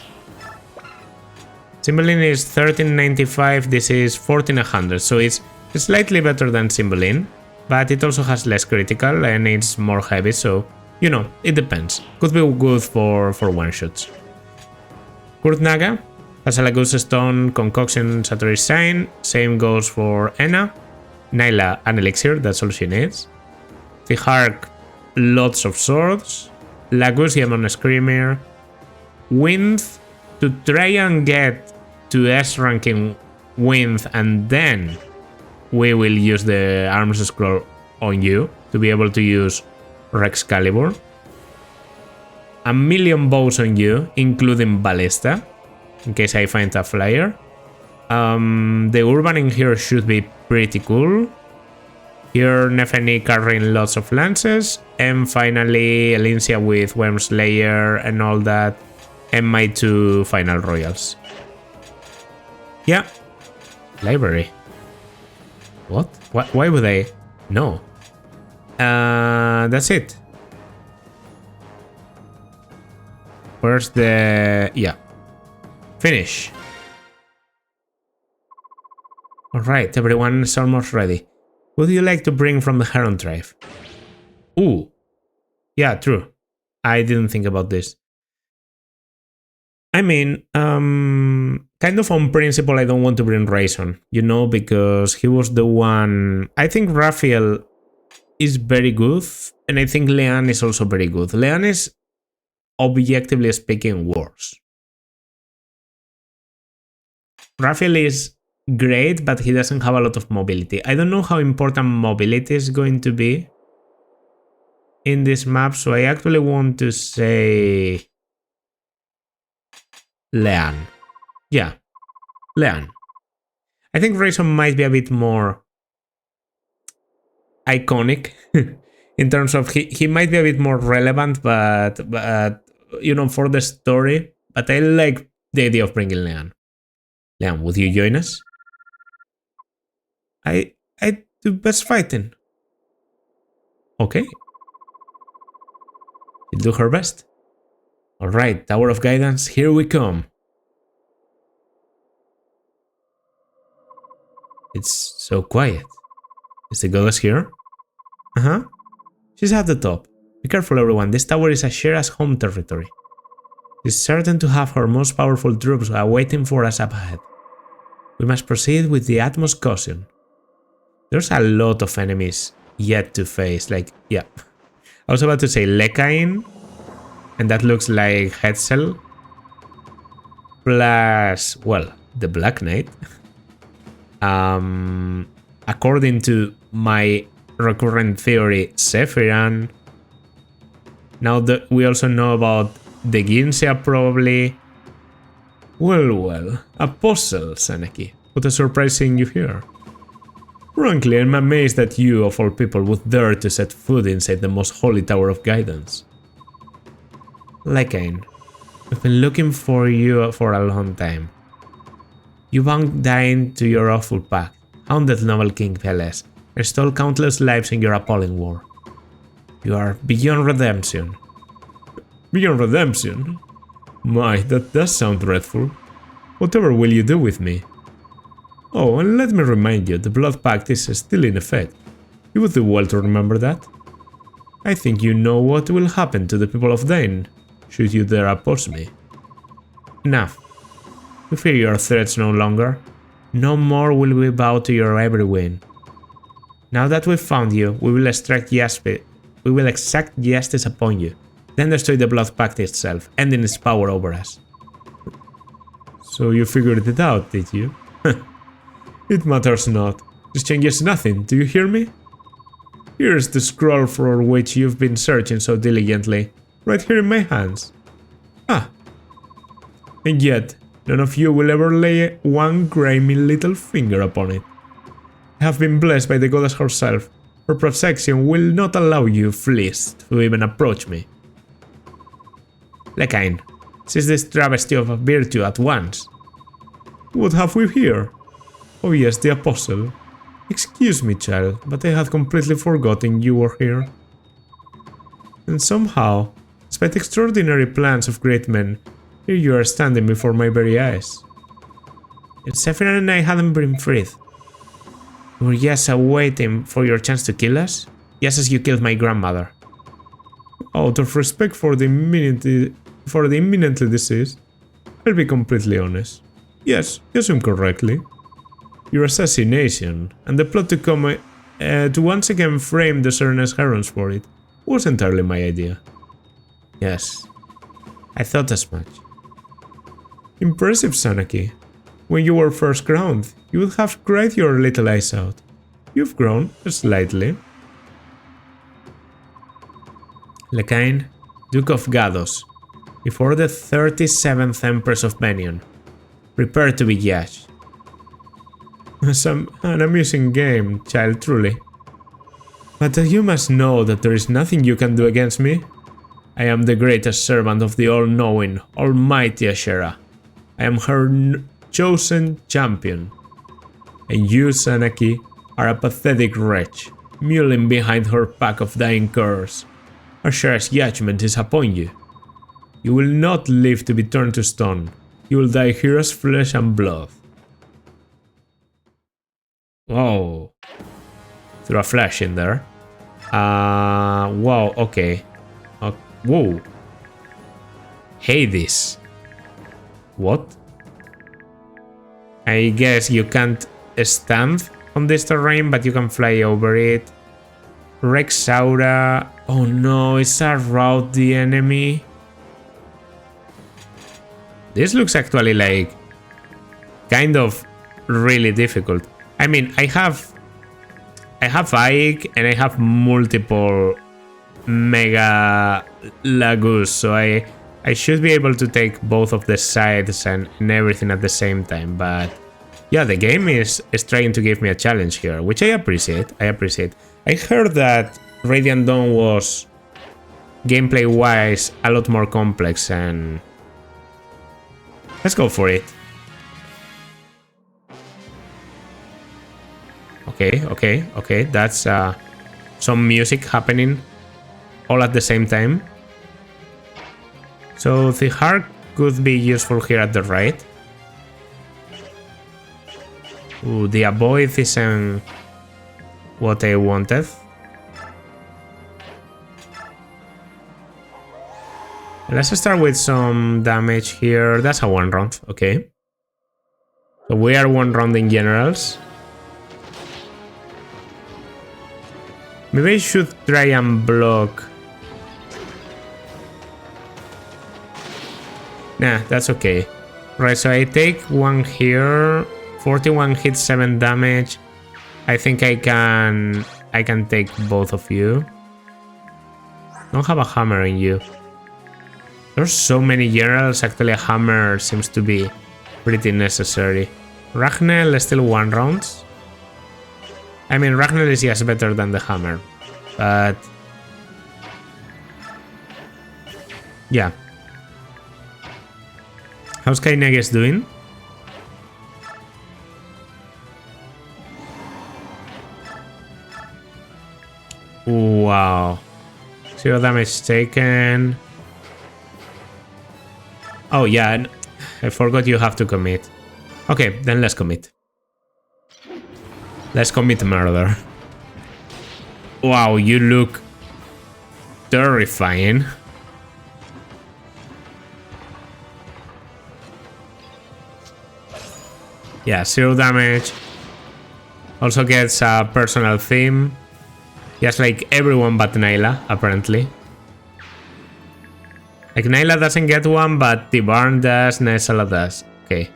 Cymbeline is 1395, this is 1400, so it's slightly better than Cymbeline, but it also has less critical and it's more heavy, so, you know, it depends. Could be good for one-shots. Kurtnaga has a Lagus Stone, Concoction, Satori Sign, same goes for Enna. Nyla, an Elixir, that's all she needs. The Hark, lots of swords. Lagus, Yamon Screamer. Wind, to try and get to S ranking Wind, and then we will use the arms scroll on you to be able to use Rexcalibur. A million bows on you, including Ballista, in case I find a flyer. The urban in here should be pretty cool. Here, Nefeni carrying lots of lances. And finally, Elincia with Wormslayer and all that. And my 2 final royals. Yeah. Library. What? Why would I? No. That's it. Where's the... Yeah. Finish. Alright, everyone is almost ready. What would you like to bring from the Heron tribe? Ooh. Yeah, true. I didn't think about this. I mean, kind of on principle, I don't want to bring Rayson, you know, because he was the one... I think Raphael is very good, and I think Leanne is also very good. Leanne is, objectively speaking, worse. Raphael is great, but he doesn't have a lot of mobility. I don't know how important mobility is going to be in this map, so I actually want to say Leanne. Yeah, Leanne. I think Rayson might be a bit more iconic in terms of he might be a bit more relevant, but you know, for the story. But I like the idea of bringing Leanne. Leanne, would you join us? I do best fighting. Okay. She'll do her best. Alright, Tower of Guidance, here we come. It's so quiet. Is the goddess here? Uh-huh. She's at the top. Be careful, everyone. This tower is Ashera's home territory. She's certain to have her most powerful troops waiting for us up ahead. We must proceed with the utmost caution. There's a lot of enemies yet to face. Like, yeah. I was about to say Lekain, and that looks like Hetzel. Plus, well, the Black Knight. According to my recurrent theory, Sephiran. Now that we also know about the Ginsia, probably. Well, Apostle Seneki. What a surprise seeing you here. Frankly, I'm amazed that you, of all people, would dare to set foot inside the most holy Tower of Guidance. Lekain, we've been looking for you for a long time. You bound dying to your awful pact, hounded noble King Veles, and stole countless lives in your appalling war. You are beyond redemption. Beyond redemption? My, that does sound dreadful. Whatever will you do with me? Oh, and let me remind you, the Blood Pact is still in effect. You would do well to remember that. I think you know what will happen to the people of Dane, should you dare oppose me. Enough. We fear your threats no longer. No more will we bow to your every whim. Now that we've found you, we will exact justice upon you, then destroy the Blood Pact itself, ending its power over us. So you figured it out, did you? It matters not. This changes nothing, do you hear me? Here's the scroll for which you've been searching so diligently, right here in my hands. Ah. And yet, none of you will ever lay one grimy little finger upon it. I have been blessed by the goddess herself. Her protection will not allow you fleas to even approach me. Lekain, seize this travesty of a virtue at once. What have we here? Oh yes, the Apostle. Excuse me, child, but I had completely forgotten you were here. And somehow, despite extraordinary plans of great men, here you are standing before my very eyes. If Sephiran and I hadn't been freed, we were just awaiting for your chance to kill us, just as you killed my grandmother. Out of respect for the imminently deceased, I'll be completely honest. Yes, you assume correctly. Your assassination, and the plot to come to once again frame the Cernus Herons for it, was entirely my idea. Yes, I thought as much. Impressive, Sanaki. When you were first crowned, you would have cried your little eyes out. You've grown, slightly. Lekain, Duke of Gados, before the 37th Empress of Menion. Prepare to be judged. An amusing game, child, truly. But you must know that there is nothing you can do against me. I am the greatest servant of the all-knowing, almighty Ashera. I am her chosen champion. And you, Sanaki, are a pathetic wretch, mulling behind her pack of dying curs. Ashera's judgment is upon you. You will not live to be turned to stone. You will die here as flesh and blood. Whoa. Threw a flash in there. Wow, okay. Whoa. Hades. What? I guess you can't stand on this terrain, but you can fly over it. Rexaura. Oh no, it's a route the enemy. This looks actually like kind of really difficult. I mean, I have Ike and I have multiple Mega Lagus, so I should be able to take both of the sides and everything at the same time. But yeah, the game is trying to give me a challenge here, which I appreciate. I heard that Radiant Dawn was gameplay-wise a lot more complex, and let's go for it. Okay. That's some music happening all at the same time. So the heart could be useful here at the right. Ooh, the avoid isn't what I wanted. Let's start with some damage here. That's a 1 round, okay. So we are 1 round in generals. Maybe I should try and block. Nah, that's okay. Right, so I take 1 here. 41 hits, 7 damage. I think I can take both of you. Don't have a hammer in you. There's so many generals, actually a hammer seems to be pretty necessary. Ragnell is still 1 round. I mean, Ragnell is yes better than the hammer, but yeah. How's Kaineges doing? Wow. 0 damage taken. Oh yeah, I forgot you have to commit. Okay, then let's commit. Let's commit murder. Wow, you look terrifying. Yeah, 0 damage. Also gets a personal theme. Just like everyone but Nyla, apparently. Like Nyla doesn't get one, but Tibarn does, Nesala does. Okay.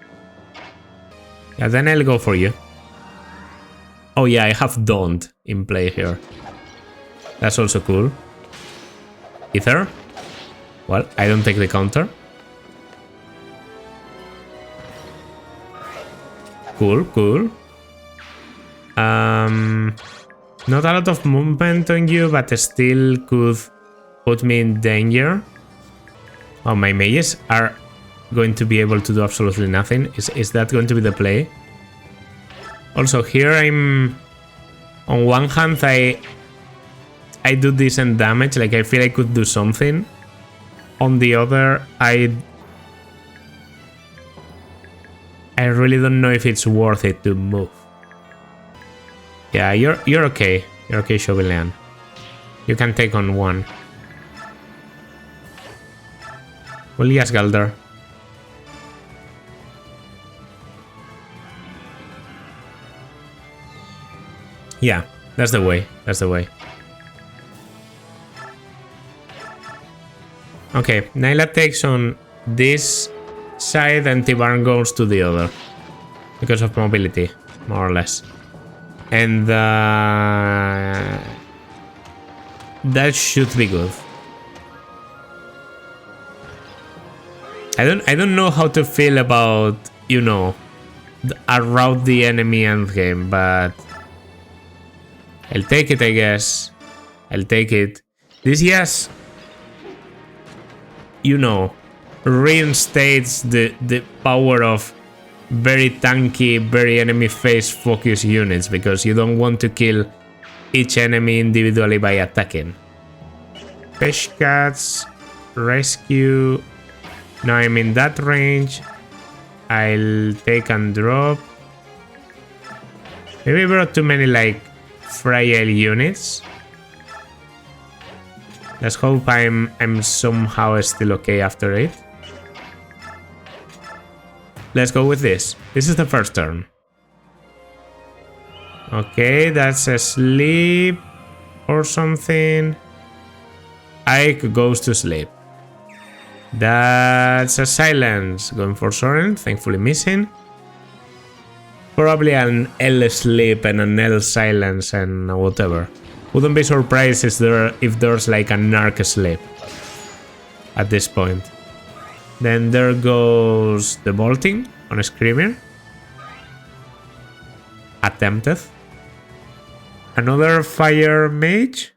Yeah, then I'll go for you. Oh yeah, I have Daunt in play here. That's also cool. Ether? Well, I don't take the counter. Cool. Not a lot of movement on you, but still could put me in danger. Oh, my mages are going to be able to do absolutely nothing. Is that going to be the play? Also, here I'm... On one hand, I do decent damage, like I feel I could do something. On the other, I really don't know if it's worth it to move. Yeah, you're okay. You're okay, Chauvelin. You can take on 1. Well, yes, Galder. Yeah, that's the way. Okay, Nyla takes on this side and Tibarn goes to the other. Because of mobility, more or less. And that should be good. I don't know how to feel about, you know, around the enemy endgame, but I'll take it, I guess. I'll take it. This just, you know, reinstates the power of very tanky, very enemy face focused units, because you don't want to kill each enemy individually by attacking. Peshkats, rescue. Now I'm in that range. I'll take and drop. Maybe I brought too many like frail units. Let's hope I'm somehow still okay after it. Let's go with this. This is the first turn. Okay, that's a sleep or something. Ike goes to sleep. That's a silence. Going for Soren, thankfully missing. Probably an L sleep and an L silence and whatever. Wouldn't be surprised if there's like an arc sleep at this point. Then there goes the bolting on a Screamer. Attempted. Another fire mage.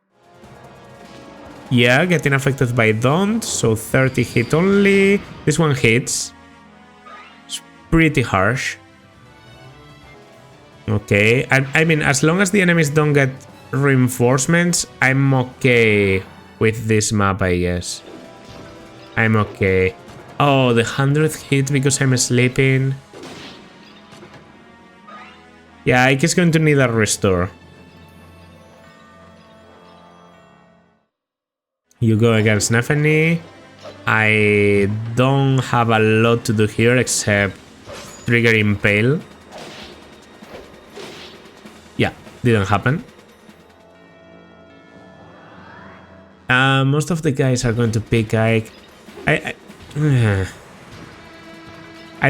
Yeah, getting affected by Daunt, so 30 hit only. This one hits. It's pretty harsh. Okay, I mean, as long as the enemies don't get reinforcements, I'm okay with this map, I guess. I'm okay. Oh, the 100th hit because I'm sleeping. Yeah, Ike is going to need a restore. You go against Nefany. I don't have a lot to do here except trigger Impale. Yeah, didn't happen. Most of the guys are going to pick Ike. I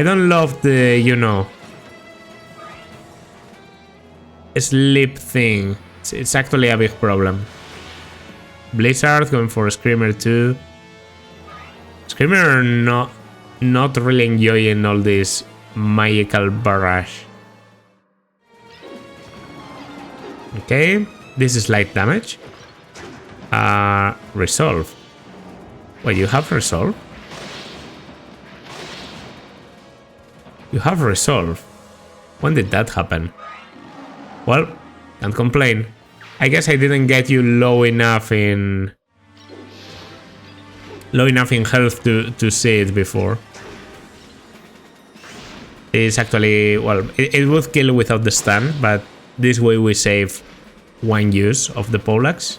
don't love the, you know, sleep thing. It's actually a big problem. Blizzard going for a Screamer too. Screamer not really enjoying all this magical barrage. Okay, this is light damage. Resolve. Wait, you have resolve? You have resolve. When did that happen? Well, can't complain. I guess I didn't get you low enough in health to see it before. It's actually, well, it would kill without the stun, but this way we save one use of the Poleaxe.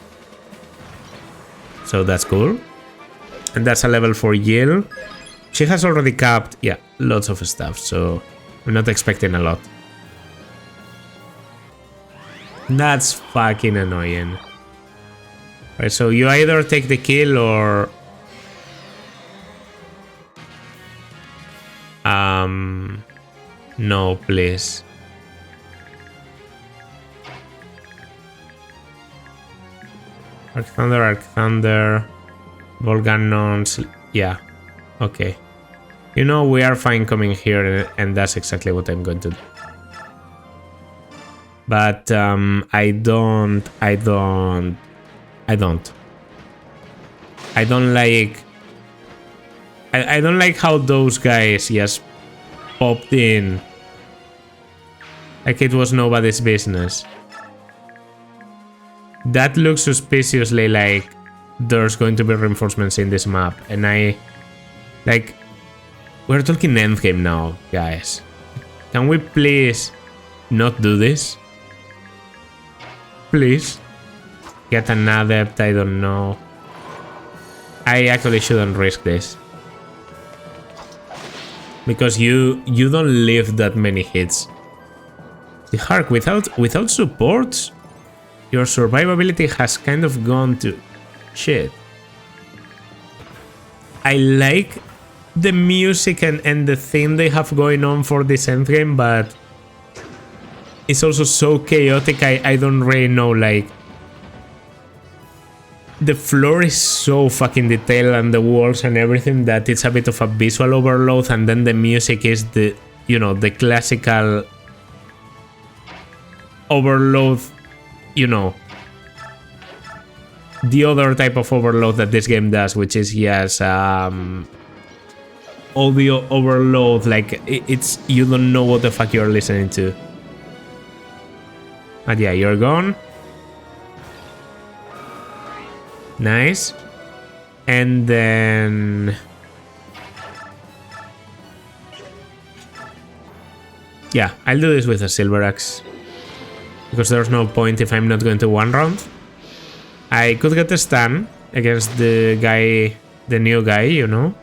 So that's cool. And that's a level 4 Yield. She has already capped, yeah, lots of stuff, so we're not expecting a lot. That's fucking annoying. Right, so you either take the kill or... No, please. Arc Thunder, Volcannons, yeah, okay. You know, we are fine coming here, and that's exactly what I'm going to do. But I don't like how those guys just popped in like it was nobody's business. That looks suspiciously like there's going to be reinforcements in this map, and like, we're talking endgame now, guys. Can we please not do this? Please? Get an adept, I don't know. I actually shouldn't risk this. Because you don't live that many hits. The Hark, without supports, your survivability has kind of gone to shit. I like the music and the thing they have going on for this endgame, but it's also so chaotic, I don't really know, like... The floor is so fucking detailed and the walls and everything that it's a bit of a visual overload, and then the music is the you know, the classical overload, you know, the other type of overload that this game does, which is, yes, audio overload, like it's, you don't know what the fuck you're listening to. But yeah, you're gone. Nice. And then... yeah, I'll do this with a silver axe. Because there's no point if I'm not going to one round. I could get a stun against the guy, the new guy, you know.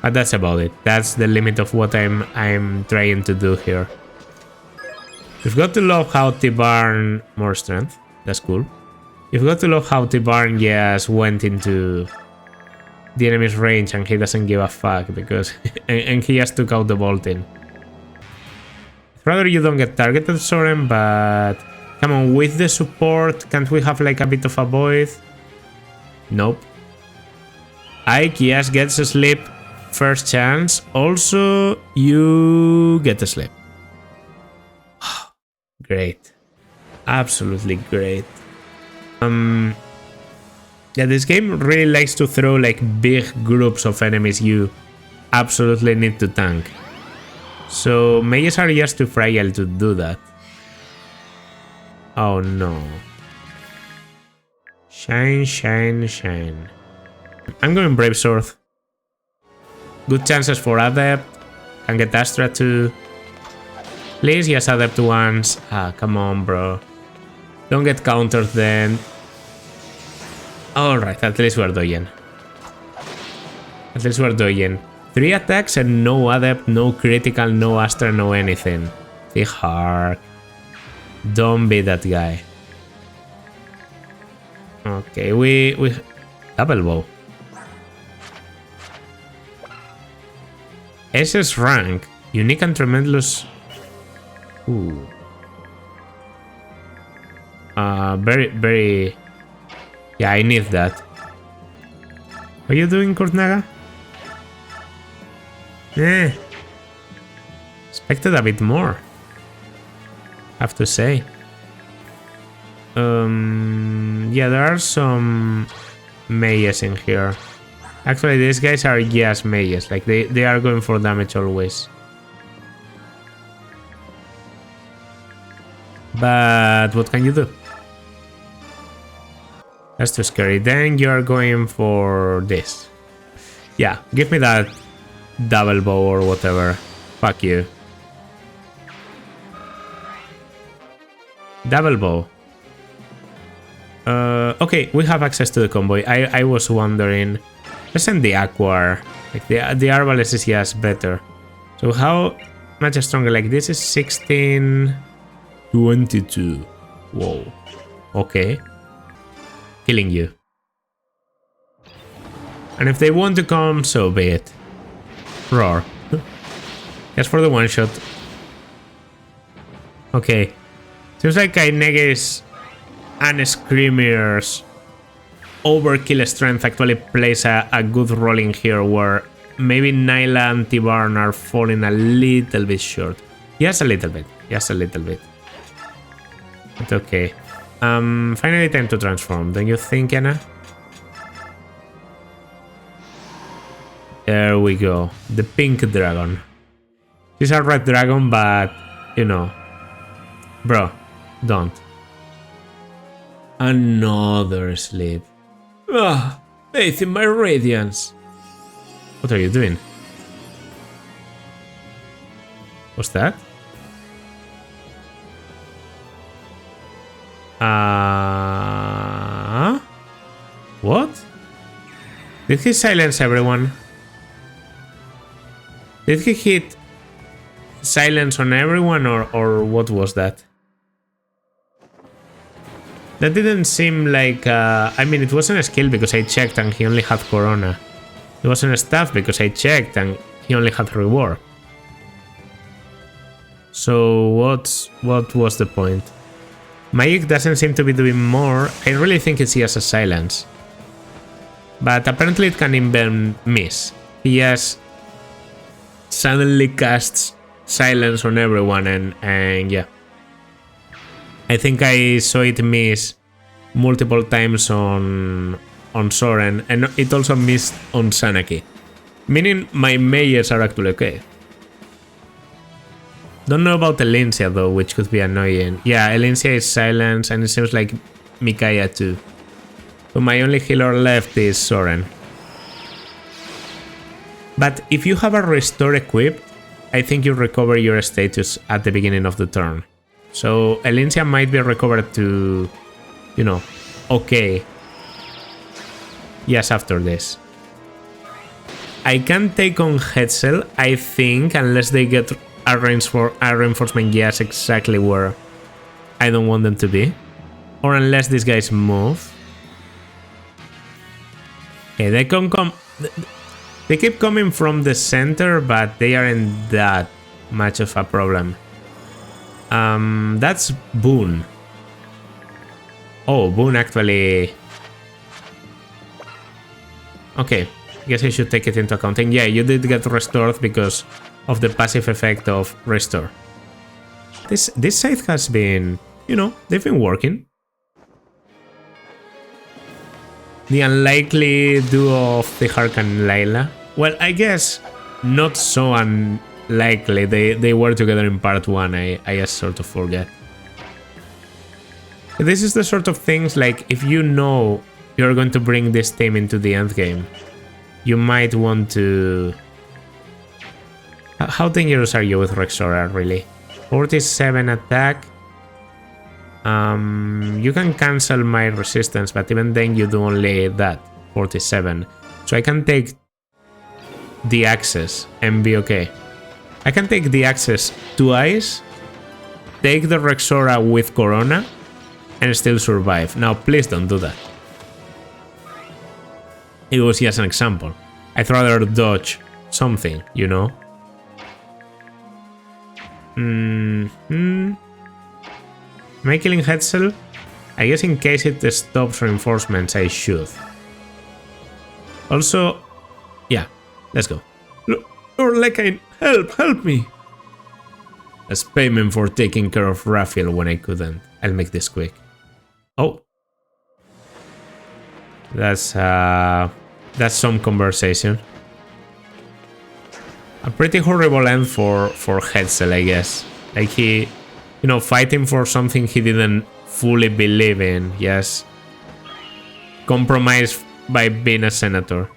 But that's about it. That's the limit of what I'm trying to do here. You've got to love how T-Barn... more strength. That's cool. You've got to love how T-Barn just went into the enemy's range and he doesn't give a fuck because... and he just took out the Boltyn. Rather you don't get targeted, Soren, but... come on, with the support, can't we have like a bit of a void? Nope. Ike, yes, gets a sleep. First chance. Also, you get a sleep. Great. Absolutely great. Yeah, this game really likes to throw like big groups of enemies you absolutely need to tank. So mages are just too fragile to do that. Oh no. Shine, shine, shine. I'm going Brave Sword. Good chances for Adept. Can get Astra too. Please, yes, Adept once. Ah, come on, bro. Don't get countered then. Alright, at least we're doing. At least we're doing. 3 attacks and no Adept, no critical, no Astra, no anything. Thick Heart. Don't be that guy. Okay, we double bow. SS rank, unique and tremendous. Ooh. Very. Yeah, I need that. What are you doing, Kurtnaga? Expected a bit more, have to say. Yeah, there are some mages in here. Actually, these guys are just mages, like they are going for damage always. But what can you do? That's too scary. Then you're going for this. Yeah, give me that double bow or whatever. Fuck you. Double bow. Okay, we have access to the convoy. I was wondering. Let's send the Aquar. Like the Arbalest is just better. So how much stronger? Like this is 16... 22. Whoa. Okay. Killing you. And if they want to come, so be it. Roar. Just for the one shot. Okay. Seems like Kainege's and Screamer's overkill strength actually plays a good role in here, where maybe Nyla and T-Barn are falling a little bit short. Just a little bit. Just a little bit. But okay. Finally time to transform, don't you think, Anna? There we go. The pink dragon. She's a red dragon, but, you know. Bro, don't. Another sleep. Ah, faith in my radiance. What are you doing? What's that? What? Did he silence everyone? Did he hit silence on everyone, or what was that? That didn't seem like... I mean, it wasn't a skill because I checked and he only had Corona. It wasn't a staff because I checked and he only had Reward. So what was the point? Magic doesn't seem to be doing more. I really think it's just a silence. But apparently it can even miss. He just suddenly casts silence on everyone, and yeah. I think I saw it miss multiple times on Soren, and it also missed on Sanaki. Meaning my Meyers are actually okay. Don't know about Elincia though, which could be annoying. Yeah, Elincia is silence, and it seems like Micaiah too. So my only healer left is Soren. But if you have a restore equipped, I think you recover your status at the beginning of the turn. So Elincia might be recovered to, you know, okay. Yes, after this. I can take on Hetzel, I think, unless they get a reinforcement gas exactly where I don't want them to be. Or unless these guys move. Okay, they can come. They keep coming from the center, but they aren't that much of a problem. That's Boone. Oh, Boone actually. Okay, I guess I should take it into account. And yeah, you did get restored because of the passive effect of restore. This scythe has been, you know, they've been working. The unlikely duo of the Hark and Layla. Well, I guess not so unlikely. They were together in part 1. I just sort of forget. This is the sort of things like if you know you're going to bring this team into the endgame, you might want to... How dangerous are you with Rexora, really? 47 attack. You can cancel my resistance, but even then you do only that, 47. So I can take the access and be okay. I can take the access twice, take the Rexora with Corona, and still survive. Now, please don't do that. It was just an example. I'd rather dodge something, you know? Am I killing Hetzel? I guess in case it stops reinforcements, I should. Also, yeah, let's go. Lord Lekain, help me! As payment for taking care of Raphael when I couldn't. I'll make this quick. Oh. That's some conversation. A pretty horrible end for Hetzel, I guess. Like he, you know, fighting for something he didn't fully believe in, yes. Compromised by being a senator.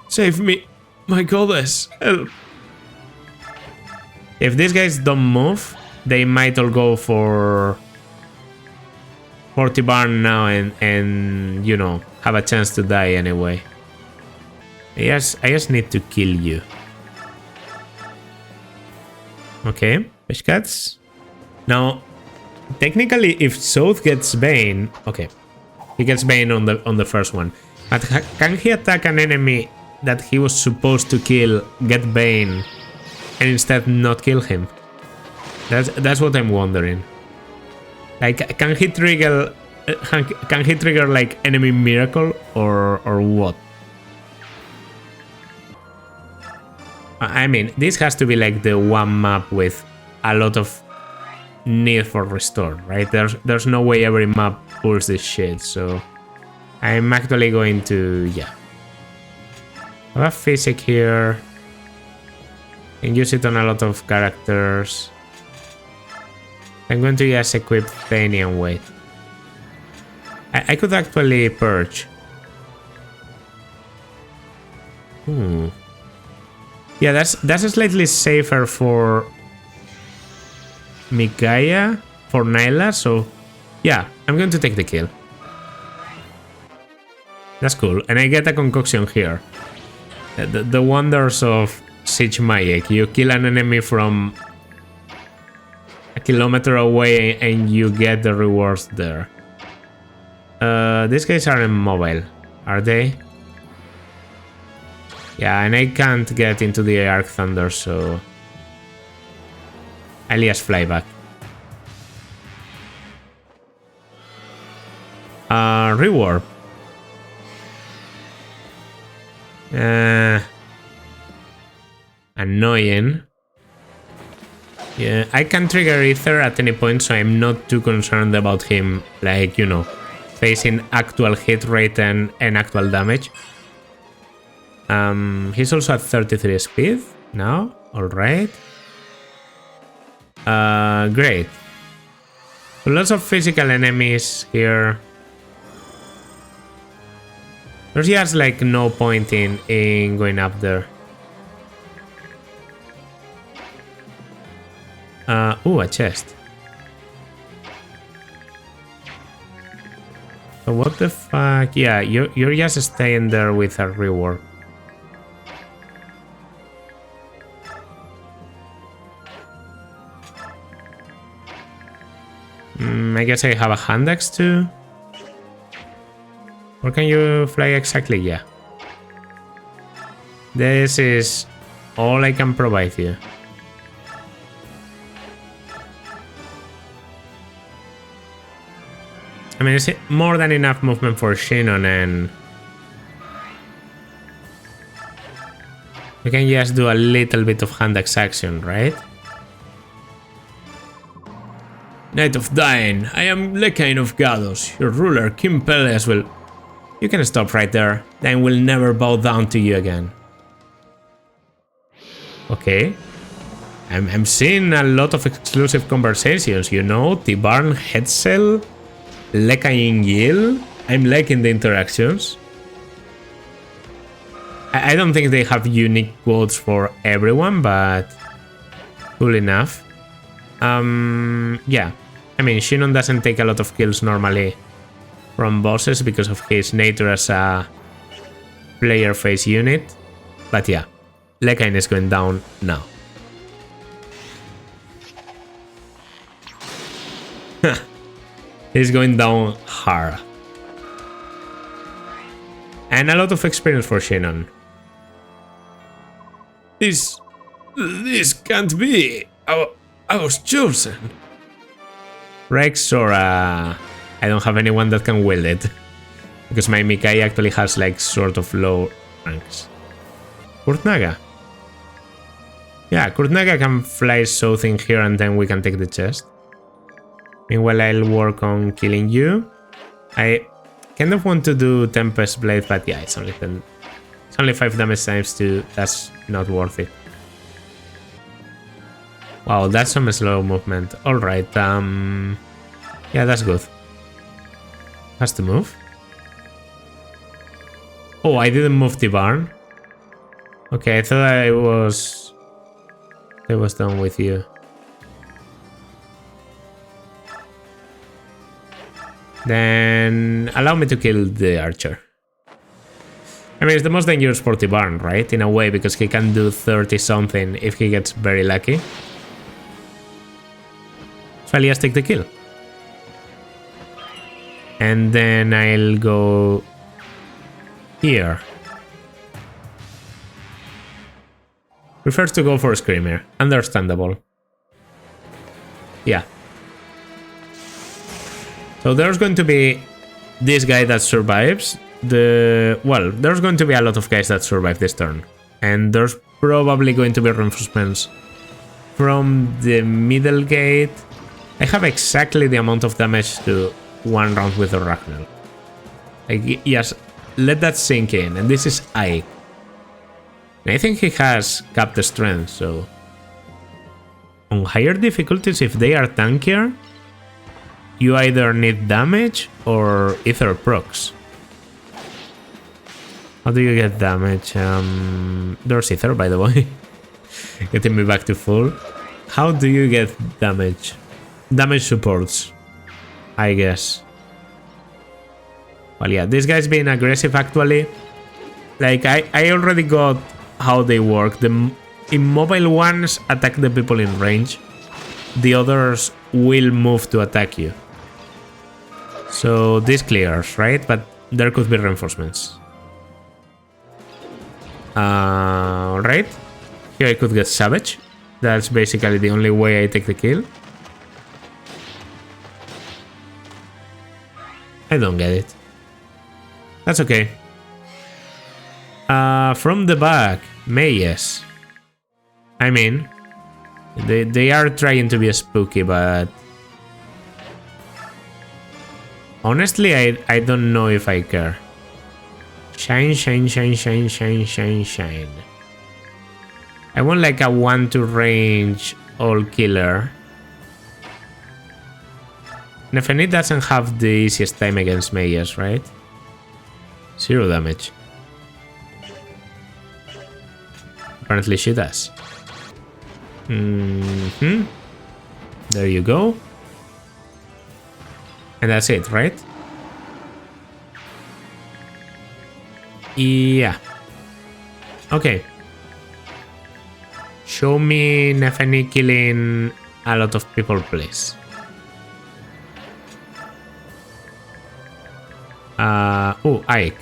Save me, my goddess, help. If these guys don't move, they might all go for Tibarn now and you know, have a chance to die anyway. I just need to kill you. Okay, fish cats. Now, technically, if South gets Bane, okay, he gets Bane on the first one. But can he attack an enemy that he was supposed to kill, get Bane, and instead not kill him? That's what I'm wondering. Like, can he trigger like enemy miracle or what? I mean, this has to be like the one map with a lot of need for restore, right? There's no way every map pulls this shit, so I'm actually going to, yeah. I have physic here. Can use it on a lot of characters. I'm going to just equip Thane and wait. I could actually purge. Yeah, that's slightly safer for Micaiah, for Nyla, so yeah, I'm going to take the kill. That's cool, and I get a concoction here. The wonders of Siege Magic. You kill an enemy from a kilometer away and you get the rewards there. These guys aren't mobile, are they? Yeah, and I can't get into the Arc Thunder, so I'll just fly back. Reward. I annoying. Yeah, I can trigger Ether at any point, so I'm not too concerned about him, like, you know, facing actual hit rate and actual damage. He's also at 33 speed now. Alright. Great. So lots of physical enemies here. There's just like no point in going up there. Ooh, a chest. So what the fuck? Yeah, you're just staying there with a reward. I guess I have a hand axe too. Or can you fly exactly? Yeah. This is all I can provide you. I mean, it's more than enough movement for Shinon, and we can just do a little bit of hand axe action, right? Knight of Dying, I am Lekain of Gados, your ruler, King Peleus will... You can stop right there, then we'll never bow down to you again. Okay. I'm seeing a lot of exclusive conversations, you know? Tibarn, Hetzel, Lekain Gil. I'm liking the interactions. I don't think they have unique quotes for everyone, but cool enough. Yeah. I mean, Shinon doesn't take a lot of kills normally from bosses because of his nature as a player face unit. But yeah, Lekain is going down now. He's going down hard. And a lot of experience for Shinon. This can't be. I was chosen. Rex or I don't have anyone that can wield it. Because my Mikai actually has like sort of low ranks. Kurtnaga. Yeah, Kurtnaga can fly something here and then we can take the chest. Meanwhile, I'll work on killing you. I kind of want to do Tempest Blade, but yeah, it's only 10. It's only 5 damage times 2. That's not worth it. Wow, that's some slow movement. Alright, yeah, that's good. Has to move. Oh, I didn't move the barn. Okay, I thought I was done with you. Then allow me to kill the archer. I mean, it's the most dangerous for Tibarn, right? In a way, because he can do 30 something if he gets very lucky. So I'll just take the kill. And then I'll go here. Prefers to go for Screamer. Understandable. Yeah. So there's going to be this guy that survives. Well, there's going to be a lot of guys that survive this turn. And there's probably going to be reinforcements from the middle gate. I have exactly the amount of damage to one round with the Ragnar. Yes, let that sink in. And this is Ike. I think he has capped the strength, so... On higher difficulties, if they are tankier, you either need damage or ether procs. How do you get damage? There's ether, by the way. Getting me back to full. How do you get damage? Damage supports, I guess. Well, yeah, this guy's being aggressive actually. Like, I already got how they work. The immobile ones attack the people in range. The others will move to attack you. So this clears, right? But there could be reinforcements. Alright. Here I could get Savage. That's basically the only way I take the kill. I don't get it. That's okay. From the back, Mayes. I mean, they are trying to be spooky, but honestly, I don't know if I care. Shine, shine, shine, shine, shine, shine, shine. I want like a 1-2 range all killer. Nefenit doesn't have the easiest time against mages, right? 0 damage. Apparently she does. There you go. And that's it, right? Yeah. Okay. Show me Nefenit killing a lot of people, please. Oh, Ike.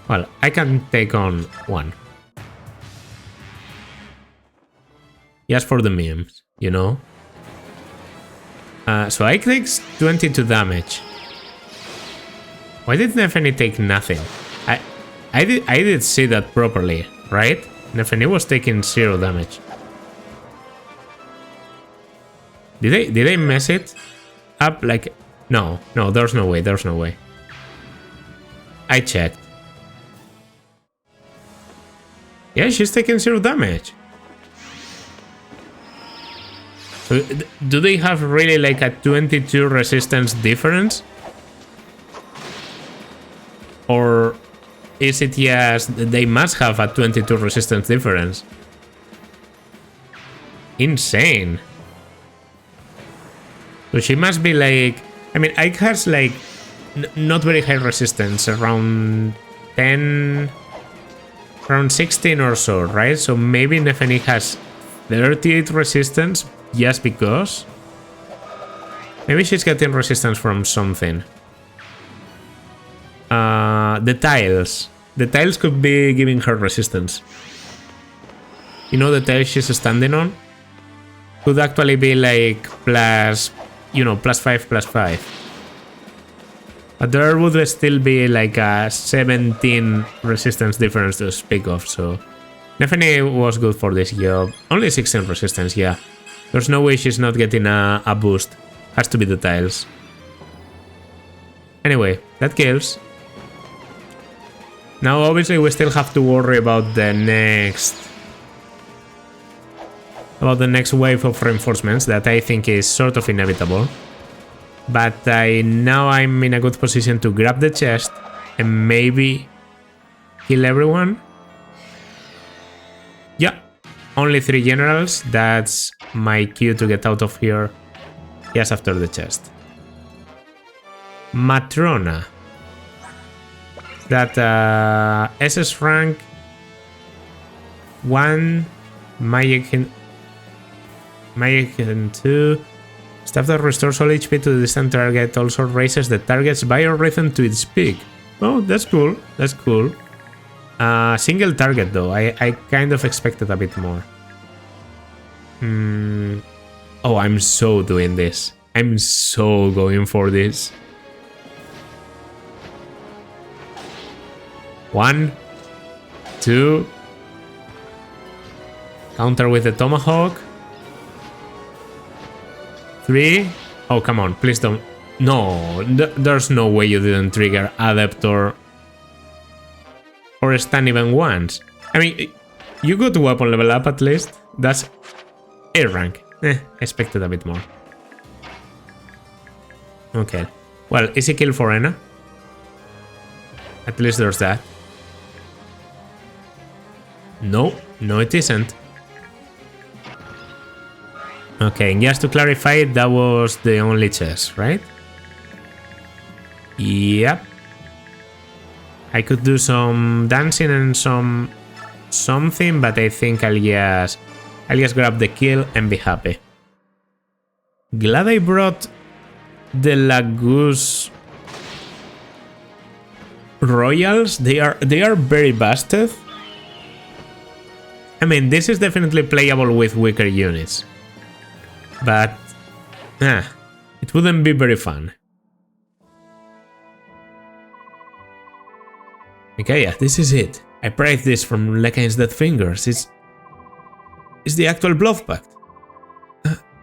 Well, I can take on one. Just for the memes, you know? So Ike takes 22 damage. Why did Nefenit take nothing? I did see that properly, right? Nefenit was taking 0 damage. Did they mess it up? Like, no, there's no way. I checked. Yeah, she's taking 0 damage. So, do they have really like a 22 resistance difference? Or is it just they must have a 22 resistance difference? Insane. So she must be like... I mean, Ike has like not very high resistance, around 10... around 16 or so, right? So maybe Nefenit has 38 resistance just because. Maybe she's getting resistance from something. The tiles. The tiles could be giving her resistance. You know, the tiles she's standing on could actually be like plus, you know, +5/+5. But there would still be like a 17 resistance difference to speak of, so Nefenit was good for this job. Only 16 resistance, yeah. There's no way she's not getting a boost. Has to be the tiles. Anyway, that kills. Now obviously we still have to worry about the next wave of reinforcements that I think is sort of inevitable. But now I'm in a good position to grab the chest and maybe kill everyone. Yeah, only 3 generals. That's my cue to get out of here just after the chest. Matrona. That SS rank 1, Magic in 2. Stuff that restores all HP to the distant target also raises the target's biorhythm to its peak. Oh, that's cool. That's cool. Single target though. I kind of expected a bit more. Oh, I'm so doing this. I'm so going for this. 1, 2. Counter with the tomahawk. 3. Oh, come on, please don't. No, there's no way you didn't trigger Adept or stun even once. I mean, you got weapon level up at least. That's A rank. Expected a bit more. Okay. Well, easy kill for Enna. At least there's that. No, it isn't. Okay, just to clarify, that was the only chest, right? Yep. I could do some dancing and something, but I think I'll just grab the kill and be happy. Glad I brought the Lagoose Royals. They are very busted. I mean, this is definitely playable with weaker units. But, it wouldn't be very fun. Okay, yeah, this is it. I pried this from Lekain's dead fingers. It's Is the actual Blood Pact.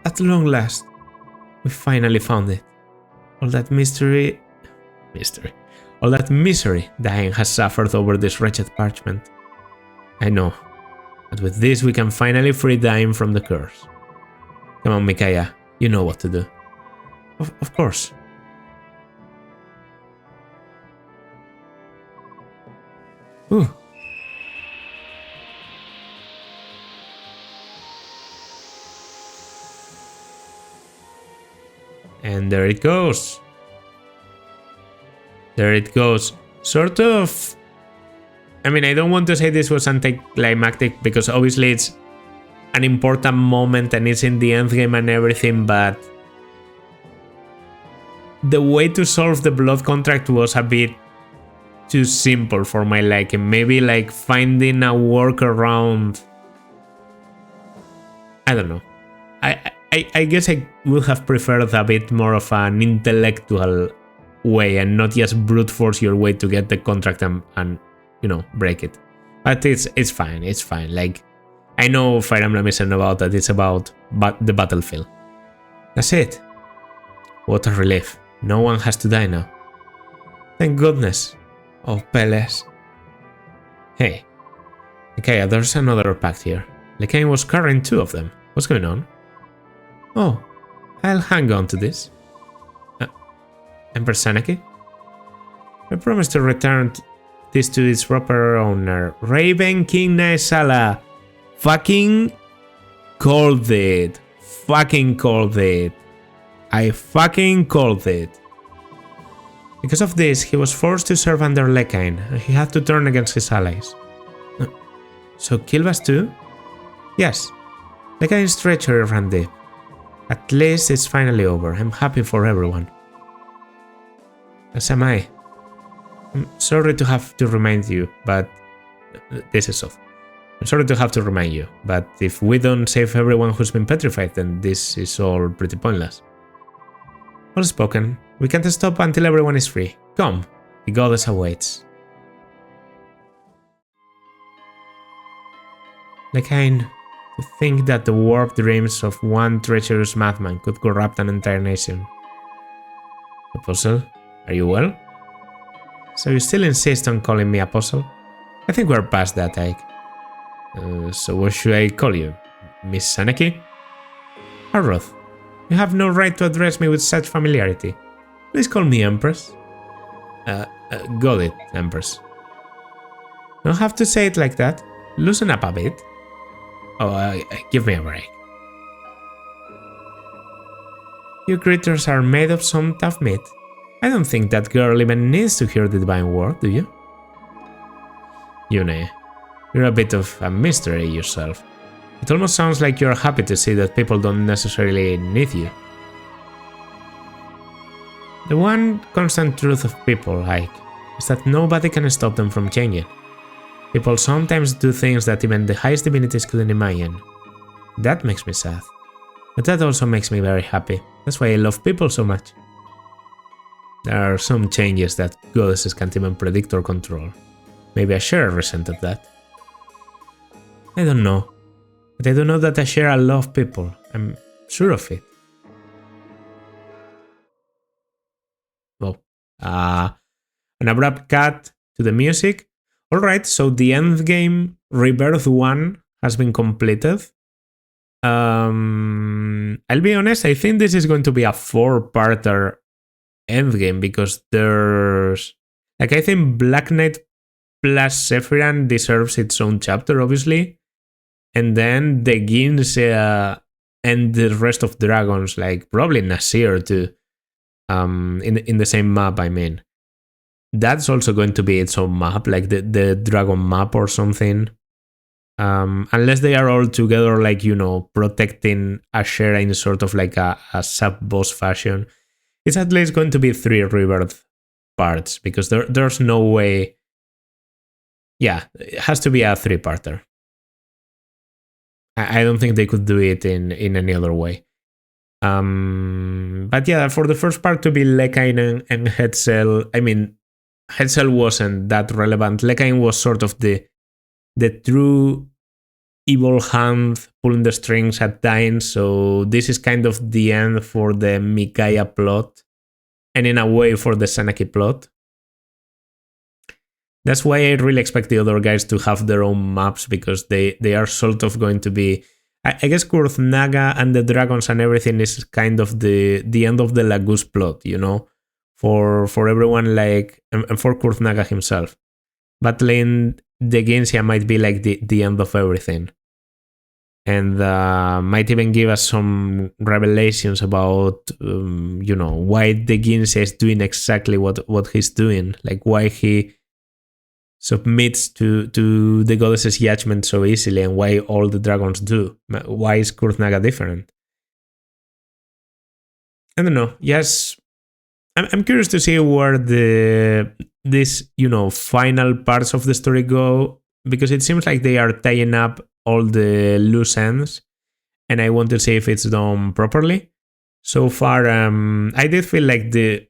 At long last, we finally found it. All that misery Dain has suffered over this wretched parchment. I know, but with this we can finally free Dain from the curse. Come on, Micaiah, you know what to do. Of course. Ooh. And there it goes. There it goes. Sort of... I mean, I don't want to say this was anticlimactic because obviously it's an important moment and it's in the endgame and everything, but the way to solve the blood contract was a bit too simple for my liking. Maybe like finding a workaround. I don't know. I guess I would have preferred a bit more of an intellectual way and not just brute force your way to get the contract and you know, break it. But it's fine, it's fine. Like, I know Fire Emblem isn't about that, it's about the battlefield. That's it. What a relief. No one has to die now. Thank goodness. Oh, Peles. Hey. Okay, there's another pact here. Lekain was carrying 2 of them. What's going on? Oh, I'll hang on to this. Empress Sanaki? I promise to return this to its proper owner. Raven King Naesala. Fucking called it. Fucking called it. I fucking called it. Because of this, he was forced to serve under Lekain, and he had to turn against his allies. So Kilvas too? Yes. Lekain's treachery ran deep. At least it's finally over. I'm happy for everyone. As am I. I'm sorry to have to remind you, but this is soft. I'm sorry to have to remind you, but if we don't save everyone who's been petrified, then this is all pretty pointless. All spoken. We can't stop until everyone is free. Come, the goddess awaits. Lekain, to think that the warped dreams of one treacherous madman could corrupt an entire nation. Apostle, are you well? So you still insist on calling me Apostle? I think we're past that, Ike. So what should I call you? Miss Sanaki? Arroth, you have no right to address me with such familiarity. Please call me Empress. Got it, Empress. Don't have to say it like that. Loosen up a bit. Oh, give me a break. You creatures are made of some tough meat. I don't think that girl even needs to hear the divine word, do you? Yune, you're a bit of a mystery yourself. It almost sounds like you're happy to see that people don't necessarily need you. The one constant truth of people, Ike, is that nobody can stop them from changing. People sometimes do things that even the highest divinities couldn't imagine. That makes me sad. But that also makes me very happy. That's why I love people so much. There are some changes that goddesses can't even predict or control. Maybe Ashera resented that. I don't know. But I do know that Ashera loves people. I'm sure of it. Well, an abrupt cut to the music. Alright, so the endgame Rebirth 1 has been completed. I'll be honest, I think this is going to be a 4-parter endgame because there's... Like, I think Black Knight plus Sephiran deserves its own chapter, obviously. And then the Gins and the rest of dragons, like probably Nasir too, in the same map, I mean. That's also going to be its own map, like the dragon map or something. Unless they are all together, like, you know, protecting Ashera in sort of like a sub-boss fashion. It's at least going to be 3 Rebirth parts, because there's no way... Yeah, it has to be a 3-parter. I don't think they could do it in any other way. But yeah, for the first part to be Lekain and Hetzel, I mean... Hetzel wasn't that relevant. Lekain was sort of the true evil hand pulling the strings at times. So this is kind of the end for the Micaiah plot, and in a way for the Zanaki plot. That's why I really expect the other guys to have their own maps, because they are sort of going to be... I guess Kurthnaga and the dragons and everything is kind of the end of the Lagus plot, you know, for everyone, like, and for Kurthnaga himself. Battling the Ginsia might be like the end of everything. And might even give us some revelations about, you know, why the Ginsia is doing exactly what he's doing, like why he submits to the goddess's judgment so easily, and why all the dragons do. Why is Kurthnaga different? I don't know. Yes, I'm curious to see where this, you know, final parts of the story go, because it seems like they are tying up all the loose ends, and I want to see if it's done properly. So far, I did feel like they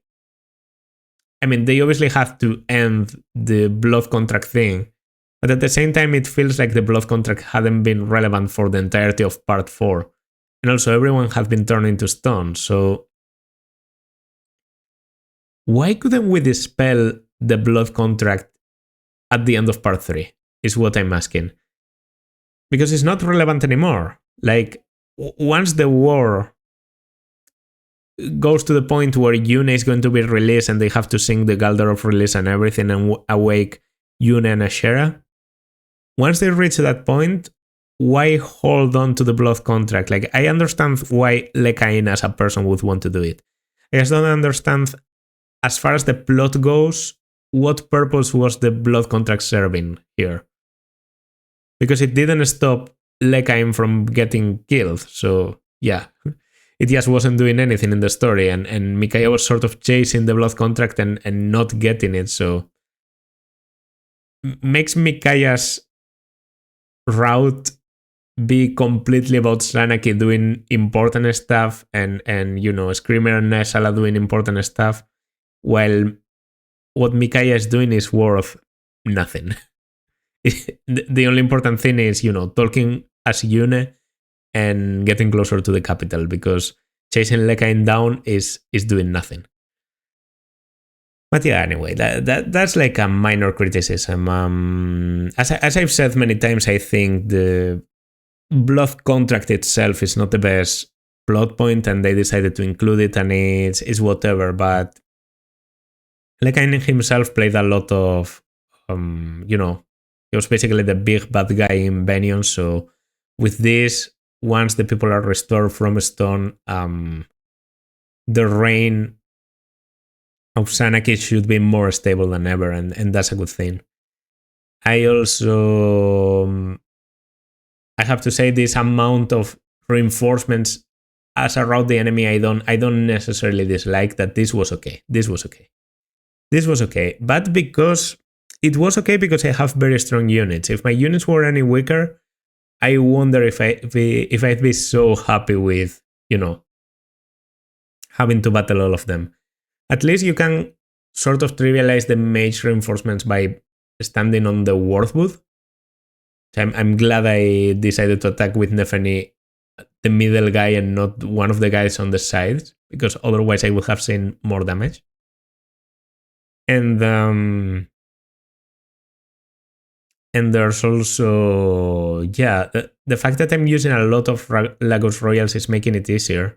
obviously have to end the blood contract thing, but at the same time, it feels like the blood contract hadn't been relevant for the entirety of part 4. And also, everyone had been turned into stone, so why couldn't we dispel the blood contract at the end of part 3, is what I'm asking. Because it's not relevant anymore. Like, once the war goes to the point where Yuna is going to be released and they have to sing the Galdor of release and everything and awake Yuna and Ashera, once they reach that point, why hold on to the blood contract? Like, I understand why Lekain as a person would want to do it. I just don't understand, as far as the plot goes, what purpose was the blood contract serving here? Because it didn't stop Lekain from getting killed, so yeah. It just wasn't doing anything in the story, and Micaiah was sort of chasing the blood contract and not getting it, so makes Micaiah's route be completely about Zanaki doing important stuff and you know, Screamer and Nesala doing important stuff, while what Micaiah is doing is worth nothing. The only important thing is, you know, talking as Yune and getting closer to the capital, because chasing Lekain down is doing nothing. But yeah, anyway, that's like a minor criticism. As I've said many times, I think the blood contract itself is not the best plot point, and they decided to include it, and it's whatever. But Lekain himself played a lot of, you know, he was basically the big bad guy in Benion. So with this, once the people are restored from stone, the reign of Zanaki should be more stable than ever, and that's a good thing. I also, I have to say, this amount of reinforcements as around the enemy, I don't necessarily dislike that. This was okay. But because it was okay, because I have very strong units. If my units were any weaker, I wonder if I'd be so happy with, you know, having to battle all of them. At least you can sort of trivialize the mage reinforcements by standing on the Worthwood. So I'm glad I decided to attack with Nefeni, the middle guy, and not one of the guys on the sides, because otherwise I would have seen more damage. And there's also, yeah, the fact that I'm using a lot of Lagos Royals is making it easier.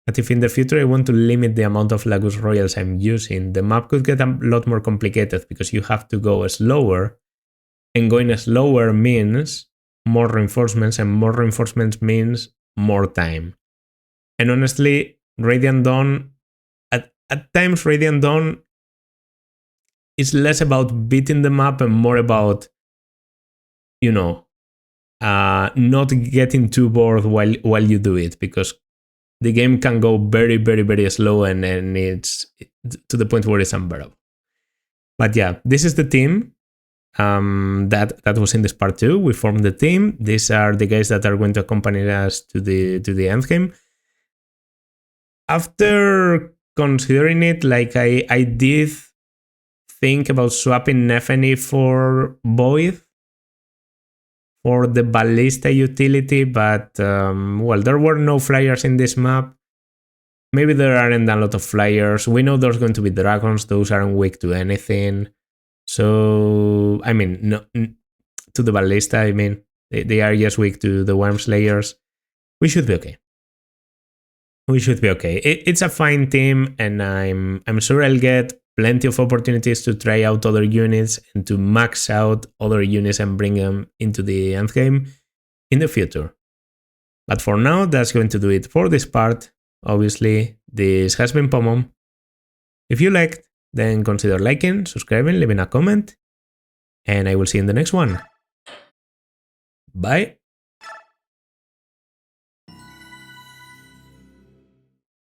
But if in the future I want to limit the amount of Lagos Royals I'm using, the map could get a lot more complicated, because you have to go slower, and going slower means more reinforcements, and more reinforcements means more time. And honestly, Radiant Dawn, at times Radiant Dawn is less about beating the map and more about, you know, not getting too bored while you do it, because the game can go very, very, very slow, and it's to the point where it's unbearable. But yeah, this is the team that was in this part 2. We formed the team. These are the guys that are going to accompany us to the end game. After considering it, like I did think about swapping Nefeni for Void for the Ballista utility, but well, there were no flyers in this map. Maybe there aren't a lot of flyers. We know there's going to be dragons. Those aren't weak to anything. So, I mean, no, to the Ballista, I mean, they are just weak to the Wormslayers. We should be okay. We should be okay. It's a fine team, and I'm sure I'll get plenty of opportunities to try out other units and to max out other units and bring them into the endgame in the future. But for now, that's going to do it for this part. Obviously, this has been Pomon. If you liked, then consider liking, subscribing, leaving a comment, and I will see you in the next one. Bye!